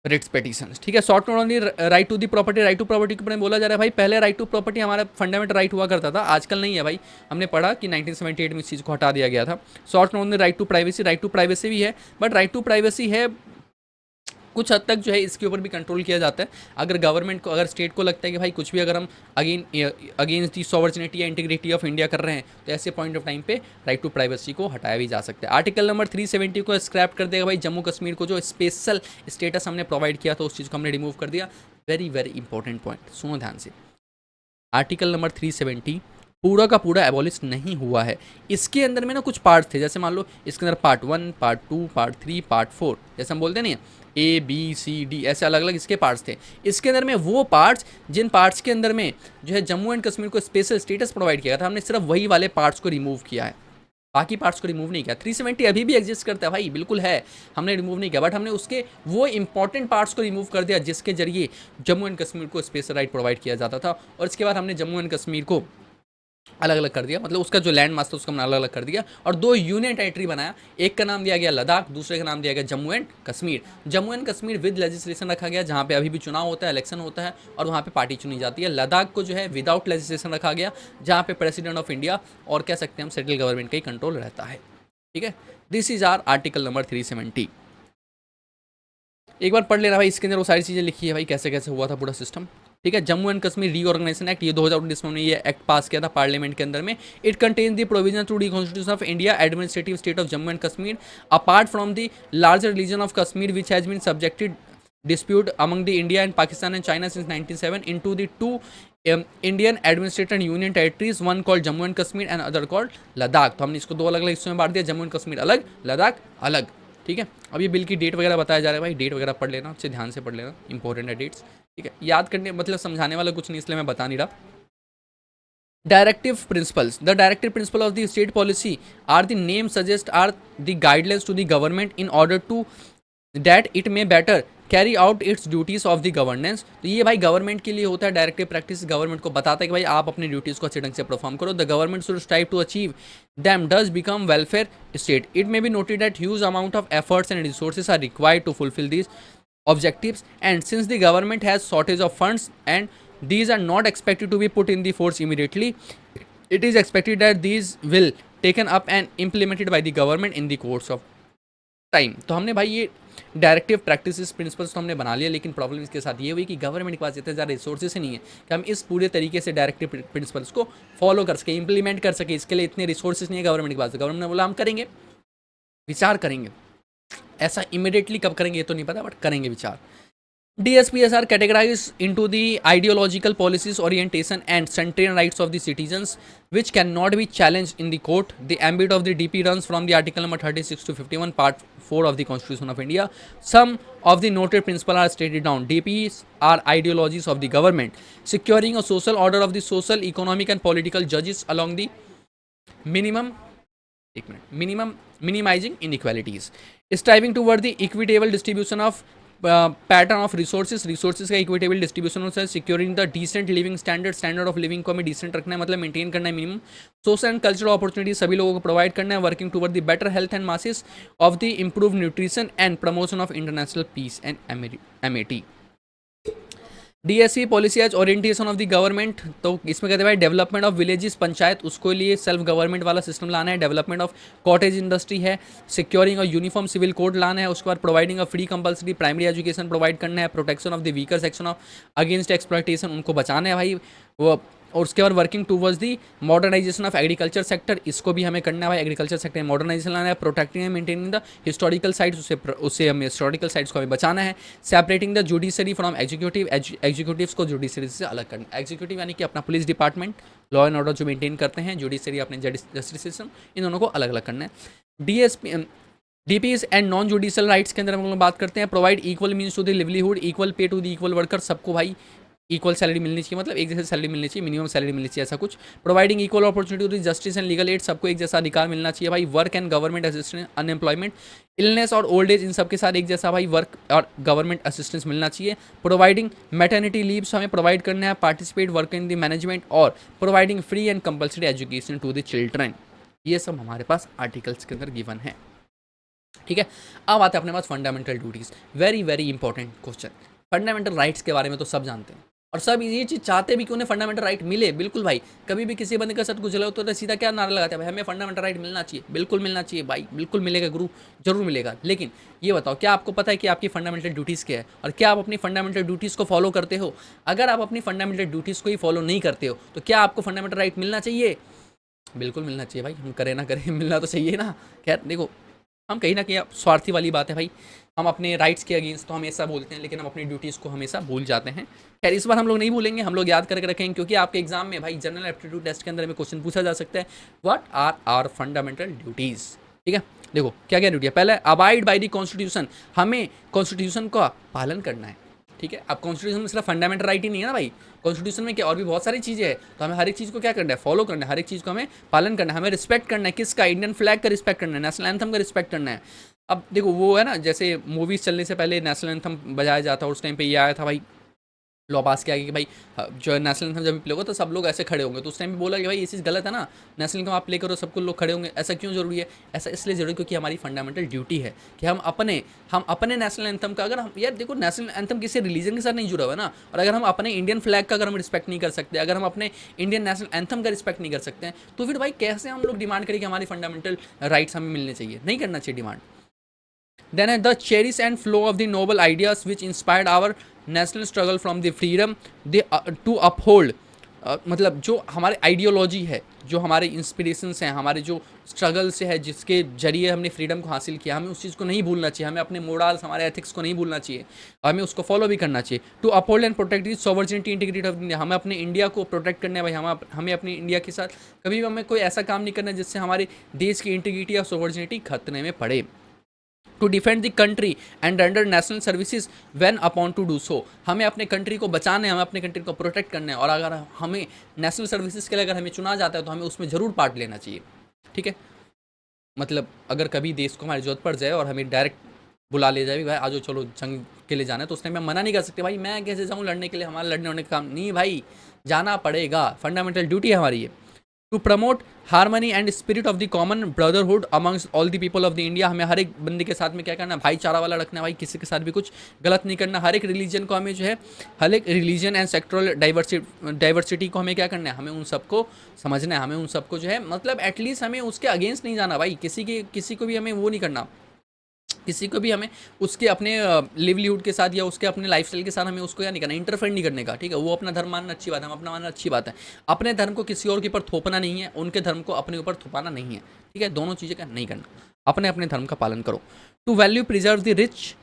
रिट्स पेटिशंस। ठीक है, short note only right to the property, right to property के ऊपर बोला जा रहा है भाई, पहले राइट टू प्रॉपर्टी हमारा फंडामेंटल राइट हुआ करता था, आजकल नहीं है भाई। हमने पढ़ा कि 1978 में इस चीज़ को हटा दिया गया था। Short note only right to privacy, right to privacy भी है, बट राइट टू प्राइवेसी है कुछ हद तक जो है इसके ऊपर भी कंट्रोल किया जाता है। अगर गवर्नमेंट को, अगर स्टेट को लगता है कि भाई कुछ भी अगर हम अगेंस्ट दी सॉवर्जिनिटी या इंटीग्रिटी ऑफ इंडिया कर रहे हैं, तो ऐसे पॉइंट ऑफ टाइम पे राइट टू प्राइवेसी को हटाया भी जा सकता है। आर्टिकल नंबर 370 को स्क्रैप कर देगा भाई, जम्मू कश्मीर को जो स्पेशल स्टेटस हमने प्रोवाइड किया था उस चीज़ को हमने रिमूव कर दिया। वेरी वेरी इंपॉर्टेंट पॉइंट, सुनो ध्यान से। आर्टिकल नंबर 370 पूरा का पूरा एबॉलिश नहीं हुआ है। इसके अंदर में ना कुछ पार्ट थे, जैसे मान लो इसके अंदर पार्ट 1, पार्ट 2, पार्ट 3, पार्ट 4, जैसे हम बोलते नहीं है ABCD, ऐसे अलग अलग इसके पार्ट्स थे। इसके अंदर में वो पार्ट्स जिन पार्ट्स के अंदर में जो है जम्मू एंड कश्मीर को स्पेशल स्टेटस प्रोवाइड किया था, हमने सिर्फ वही वाले पार्ट्स को रिमूव किया है, बाकी पार्ट्स को रिमूव नहीं किया। 370 अभी भी एग्जिस्ट करता है भाई, बिल्कुल है, हमने रिमूव नहीं किया, बट हमने उसके वो इंपॉर्टेंट पार्ट्स को रिमूव कर दिया जिसके जरिए जम्मू एंड कश्मीर को स्पेशल राइट प्रोवाइड किया जाता था। और इसके बाद हमने जम्मू एंड कश्मीर को अलग अलग कर दिया, मतलब उसका जो लैंड मास था उसको हमने अलग अलग कर दिया और दो यूनियन टेरिटरी बनाया। एक का नाम दिया गया लद्दाख, दूसरे का नाम दिया गया Jammu and Kashmir. Jammu and Kashmir with legislation रखा गया, जहाँ पे अभी भी चुनाव होता है, इलेक्शन होता है और वहाँ पे पार्टी चुनी जाती है। लद्दाख को जो है विदाउट लेजिस्लेशन रखा गया, जहाँ पे प्रेसिडेंट ऑफ इंडिया और कह सकते हैं हम सेंट्रल गवर्नमेंट का ही कंट्रोल रहता है। ठीक है, this is our article number 370। एक बार पढ़ लेना भाई, इसके अंदर वो सारी चीज़ें लिखी है भाई, कैसे कैसे हुआ था पूरा सिस्टम। ठीक है, Jammu and Kashmir reorganisation act, ये 2019 में ये एक्ट पास किया था पार्लियामेंट के अंदर में। It contains the provision to the constitution of India administrative state of Jammu and Kashmir apart from the larger region of Kashmir which has been subjected dispute among the India and Pakistan and China since 1907 into the two Indian administrated union territories, one called Jammu and Kashmir and other called Ladakh। तो हमने इसको दो अलग अलग हिस्सों में बांट दिया, जम्मू एंड कश्मीर अलग, लद्दाख अलग। ठीक है, अब ये बिल की डेट वगैरह बताया जा रहा है भाई, डेट वगैरह पढ़ लेना, अच्छे ध्यान से पढ़ लेना, इंपॉर्टेंट है डेट्स। ठीक है, याद करने मतलब समझाने वाला कुछ नहीं, इसलिए मैं बता नहीं रहा। Directive principles, the directive principle of the state policy are the name suggest are the guidelines to the government in order to that it may better carry out it's duties of the governance. तो ये भाई government के लिए होता है directive practice, government को बताता है कि भाई आप अपनी ड्यूटीज़ को अच्छे ढंग से परफॉर्म करो। The government should strive to achieve them does become welfare state. It may be noted that huge amount of efforts and resources are required to fulfil this objectives, and since the government has shortage of funds and these are not expected to be put in the force immediately, it is expected that these will taken up and implemented by the government in the course of time. तो हमने भाई ये directive practices principles तो हमने बना लिया, लेकिन problem इसके साथ ये हुई कि गवर्नमेंट के पास इतने ज़्यादा रिसोर्सेस नहीं है कि हम इस पूरे तरीके से डायरेक्टिव प्रिंसिपल्स को फॉलो कर सके, इंप्लीमेंट कर सके। इसके लिए इतने रिसोर्सेज नहीं है गवर्नमेंट के पास। गवर्नमेंट ने बोला हम करेंगे, विचार करेंगे, ऐसा इमिडिएटली कब करेंगे ये तो नहीं पता, बट करेंगे विचार। DSPs are categorized into the ideological policies, orientation and central rights of the citizens which cannot be challenged in the court. The ambit of the DP runs from the article number 36 to 51 part 4 of the Constitution of India. Some of the noted principles are stated down. DPs are ideologies of the government securing a social order of the social, economic and political judges along the minimizing inequalities, striving toward the equitable distribution of pattern of resources का equitable distribution होता है, securing the decent living standard of living को हमें decent रखना है, मतलब maintain करना है minimum. Social and cultural opportunity सभी लोगों को प्रोवाइड करना है, working toward the better health and masses of the improve nutrition and promotion of international peace and amity. DSP policy as orientation of the government, तो इसमें कहते हैं भाई डेवलपमेंट ऑफ विलेजेस, पंचायत उसको लिए सेल्फ गवर्नमेंट वाला सिस्टम लाना है, डेवलपमेंट ऑफ कॉटेज इंडस्ट्री है, सिक्योरिंग और यूनिफॉर्म सिविल कोड लाना है, उसके बाद providing a free compulsory primary education provide करना है, protection of the weaker section of against exploitation, उनको बचाना है भाई वो, और उसके बाद working towards the modernisation of agriculture sector, इसको भी हमें करना है भाई, एग्रीकल्चर सेक्टर में मॉडर्नाइजेशन लाना है, protecting and maintaining the historical sites, उससे हमें हिस्टोरिकल साइट्स को हमें बचाना है, separating the judiciary from executives को जुडिशरी से अलग करना, एग्जीक्यूटिव यानी कि अपना police department law and order जो मेंटेन करते हैं, जुडिशरी अपने जस्टिस सिस्टम, इन दोनों को अलग अलग करना है। DSP DPS and non judicial rights के अंदर हम लोग बात करते हैं, provide equal means to the livelihood, equal pay to the equal worker, सबको भाई इक्वल सैलरी मिलनी चाहिए, मतलब एक जैसे सैलरी मिलनी चाहिए, मिनिमम सैलरी मिलनी चाहिए, ऐसा कुछ। Providing equal opportunity to justice and legal aid, सबको एक जैसा अधिकार मिलना चाहिए भाई। Work and government assistance, unemployment, illness और ओल्ड एज, इन सबके साथ एक जैसा भाई वर्क और गवर्नमेंट असिस्टेंस मिलना चाहिए। प्रोवाइडिंग मैटर्निटी लीव्स हमें प्रोवाइड करना है, participate work in the management, और providing free and compulsory education to the children, ये सब हमारे पास आर्टिकल्स के अंदर गिवन है। ठीक है, अब आते हैं अपने पास fundamental duties, very very important question. Fundamental rights के बारे में तो सब जानते हैं और सब ये चीज़ चाहते भी कि उन्हें फंडामेंटल राइट मिले, बिल्कुल भाई। कभी भी किसी बंदे का साथ गुजरा हो तो सीधा क्या नारा लगाते हैं, भाई हमें फंडामेंटल राइट मिलना चाहिए, बिल्कुल मिलना चाहिए भाई, बिल्कुल मिलेगा गुरु, जरूर मिलेगा। लेकिन ये बताओ, क्या आपको पता है कि आपकी फंडामेंटल ड्यूटीज़ क्या है और क्या आप अपनी फंडामेंटल ड्यूटीज़ को फॉलो करते हो? अगर आप अपनी फंडामेंटल ड्यूटीज़ को ही फॉलो नहीं करते हो तो क्या आपको फंडामेंटल राइट मिलना चाहिए? बिल्कुल मिलना चाहिए भाई, हम करें ना करें मिलना तो चाहिए ना। खैर देखो, हम कहीं ना कहीं स्वार्थी वाली बात है भाई, हम अपने राइट्स के अगेंस्ट तो हमेशा बोलते हैं लेकिन हम अपनी ड्यूटीज़ को हमेशा भूल जाते हैं। खैर इस बार हम लोग नहीं भूलेंगे, हम लोग याद करके रखेंगे, क्योंकि आपके एग्जाम में भाई जनरल एप्टीट्यूड टेस्ट के अंदर में क्वेश्चन पूछा जा सकता है, what are our fundamental duties. ठीक है, देखो क्या क्या ड्यूटी है। पहले अबाइड बाय द कॉन्स्टिट्यूशन, हमें कॉन्स्टिट्यूशन का पालन करना है। ठीक है, अब कॉन्स्टिट्यूशन में सिर्फ फंडामेंटल राइट ही नहीं है ना भाई, कॉन्स्टिट्यूशन में क्या और भी बहुत सारी चीज़ें हैं, तो हमें हर एक चीज़ को क्या करना है, फॉलो करना है, हर एक चीज़ को हमें पालन करना है, हमें रिस्पेक्ट करना है। किसका? इंडियन फ्लैग का रिस्पेक्ट करना है, नेशनल एंथम का रिस्पेक्ट करना है। अब देखो वो है ना, जैसे मूवीज़ चलने से पहले नेशनल एंथम बजाया जाता है, उस टाइम पे ये आया था भाई, लॉ पास किया कि भाई जो नेशनल एंथम जब प्ले होगा तो सब लोग ऐसे खड़े होंगे, तो उस टाइम पे बोला कि भाई ये चीज़ गलत है ना, नेशनल एंथम आप प्ले करो सबको लोग खड़े होंगे, ऐसा क्यों जरूरी है? ऐसा इसलिए जरूरी क्योंकि हमारी फंडामेंटल ड्यूटी है कि हम अपने नेशनल एंथम का, अगर हम यार देखो नेशनल एंथम किसी रिलीजन के साथ नहीं जुड़ा हुआ है ना, और अगर हम अपने इंडियन फ्लैग का अगर हम रिस्पेक्ट नहीं कर सकते, अगर हम अपने इंडियन नेशनल एंथम का रिस्पेक्ट नहीं कर सकते हैं, तो फिर भाई कैसे हम लोग डिमांड करें कि हमारी फंडामेंटल राइट्स हमें मिलने चाहिए? नहीं करना चाहिए demand. Then the cherish and flow of the noble ideas which inspired our national struggle from the freedom they to uphold, मतलब जो हमारे आइडियोलॉजी है, जो हमारे इंस्पिरेशंस हैं, हमारे जो स्ट्रगल से है, जिसके जरिए हमने फ्रीडम को हासिल किया, हमें उस चीज़ को नहीं भूलना चाहिए, हमें अपने मोरल्स, हमारे एथिक्स को नहीं भूलना चाहिए, हमें उसको फॉलो भी करना चाहिए। To uphold and protect the sovereignty integrity of India, हमें अपने इंडिया को प्रोटेक्ट करना है भाई, हमें अपनी इंडिया के साथ कभी भी हमें कोई ऐसा काम नहीं करना जिससे हमारे देश की इंटीग्रिटी या सॉवर्जिनिटी खतरे में पड़े। To defend the country and render national services when upon to do so, हमें अपने कंट्री को बचाना है, हमें अपने कंट्री को प्रोटेक्ट करना है, और अगर हमें नेशनल सर्विसेज के लिए अगर हमें चुना जाता है तो हमें उसमें ज़रूर पार्ट लेना चाहिए। ठीक है, मतलब अगर कभी देश को हमारी जरूरत पड़ जाए और हमें डायरेक्ट बुला ले जाए भाई आ जाओ चलो जंग के लिए जाना है, तो उस टाइम में मना नहीं कर सकते भाई, मैं कैसे जाऊँ लड़ने के लिए, हमारा लड़ने होने का काम नहीं भाई, जाना पड़ेगा, फंडामेंटल ड्यूटी है हमारी ये। To promote harmony and spirit of the common brotherhood amongst all the people of the India, हमें हर एक बंदे के साथ में क्या करना है, भाईचारा वाला रखना है भाई, किसी के साथ भी कुछ गलत नहीं करना। हर एक रिलीजन को हमें जो है, हर एक रिलीजन एंड सेक्टरल डाइवर्सिटी को हमें क्या करना है, हमें उन सबको समझना है, हमें उन सबको जो है मतलब एटलीस्ट हमें उसके अगेंस्ट नहीं जाना भाई, किसी को भी हमें वो नहीं करना, किसी को भी हमें उसके अपने लिवलीहुड के साथ या उसके अपने लाइफस्टाइल के साथ हमें उसको क्या नहीं करना, इंटरफेयर नहीं करने का। ठीक है, वो अपना धर्म मानना अच्छी बात है, हम अपना मानना अच्छी बात है, अपने धर्म को किसी और के ऊपर थोपना नहीं है, उनके धर्म को अपने ऊपर थोपाना नहीं है। ठीक है, दोनों चीज़ें का नहीं करना, अपने अपने धर्म का पालन करो। To value preserve the rich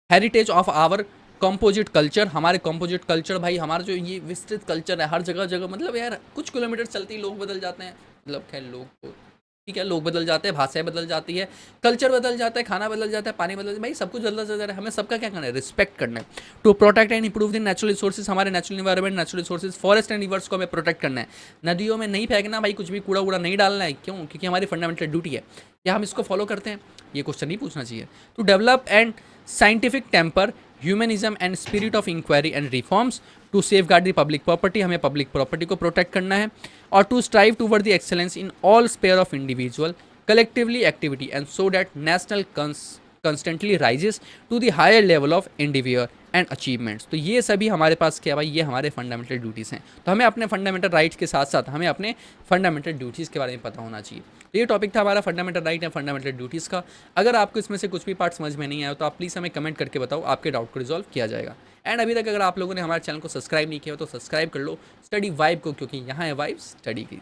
heritage of our composite culture, हमारे कॉम्पोजिट कल्चर भाई, हमारा जो ये विस्तृत कल्चर है, हर जगह जगह मतलब यार कुछ किलोमीटर चलते ही लोग बदल जाते हैं, मतलब खैर लोग ठीक है, लोग बदल जाते हैं, भाषाएं बदल जाती है, कल्चर बदल जाता है, खाना बदल जाता है, पानी बदल जाता है, भाई सब कुछ बदलता जा रहा है, हमें सबका क्या करना है, रिस्पेक्ट करना है। To protect and improve the natural resources, हमारे natural environment, natural resources, forest and rivers को हमें प्रोटेक्ट करना है। नदियों में नहीं फेंकना भाई, कुछ भी कूड़ा वूड़ा नहीं डालना है, क्यों? क्योंकि हमारी फंडामेंटल ड्यूटी है। क्या हम इसको फॉलो करते हैं? ये क्वेश्चन नहीं पूछना चाहिए। To develop and scientific temper humanism and spirit of inquiry and reforms, to safeguard the public property, हमें पब्लिक प्रॉपर्टी को प्रोटेक्ट करना है, और to strive toward the excellence in all sphere of individual collectively activity and so that national constantly rises to the higher level of endeavor and achievements. तो ये सभी हमारे पास क्या भाई, ये हमारे फंडामेंटल ड्यूटीज़ हैं। तो हमें अपने फंडामेंटल राइट्स के साथ साथ हमें अपने फंडामेंटल ड्यूटीज़ के बारे में पता होना चाहिए। तो ये टॉपिक था हमारा fundamental right and fundamental duties का। अगर आपको इसमें से कुछ भी पार्ट समझ में नहीं आया तो आप प्लीज़ हमें कमेंट करके बताओ, आपके डाउट को रिजॉल्व किया जाएगा। एंड अभी तक अगर आप लोगों ने हमारे चैनल को सब्सक्राइब नहीं किया हो तो सब्सक्राइब कर लो स्टडी वाइब को, क्योंकि यहाँ है वाइब स्टडी की।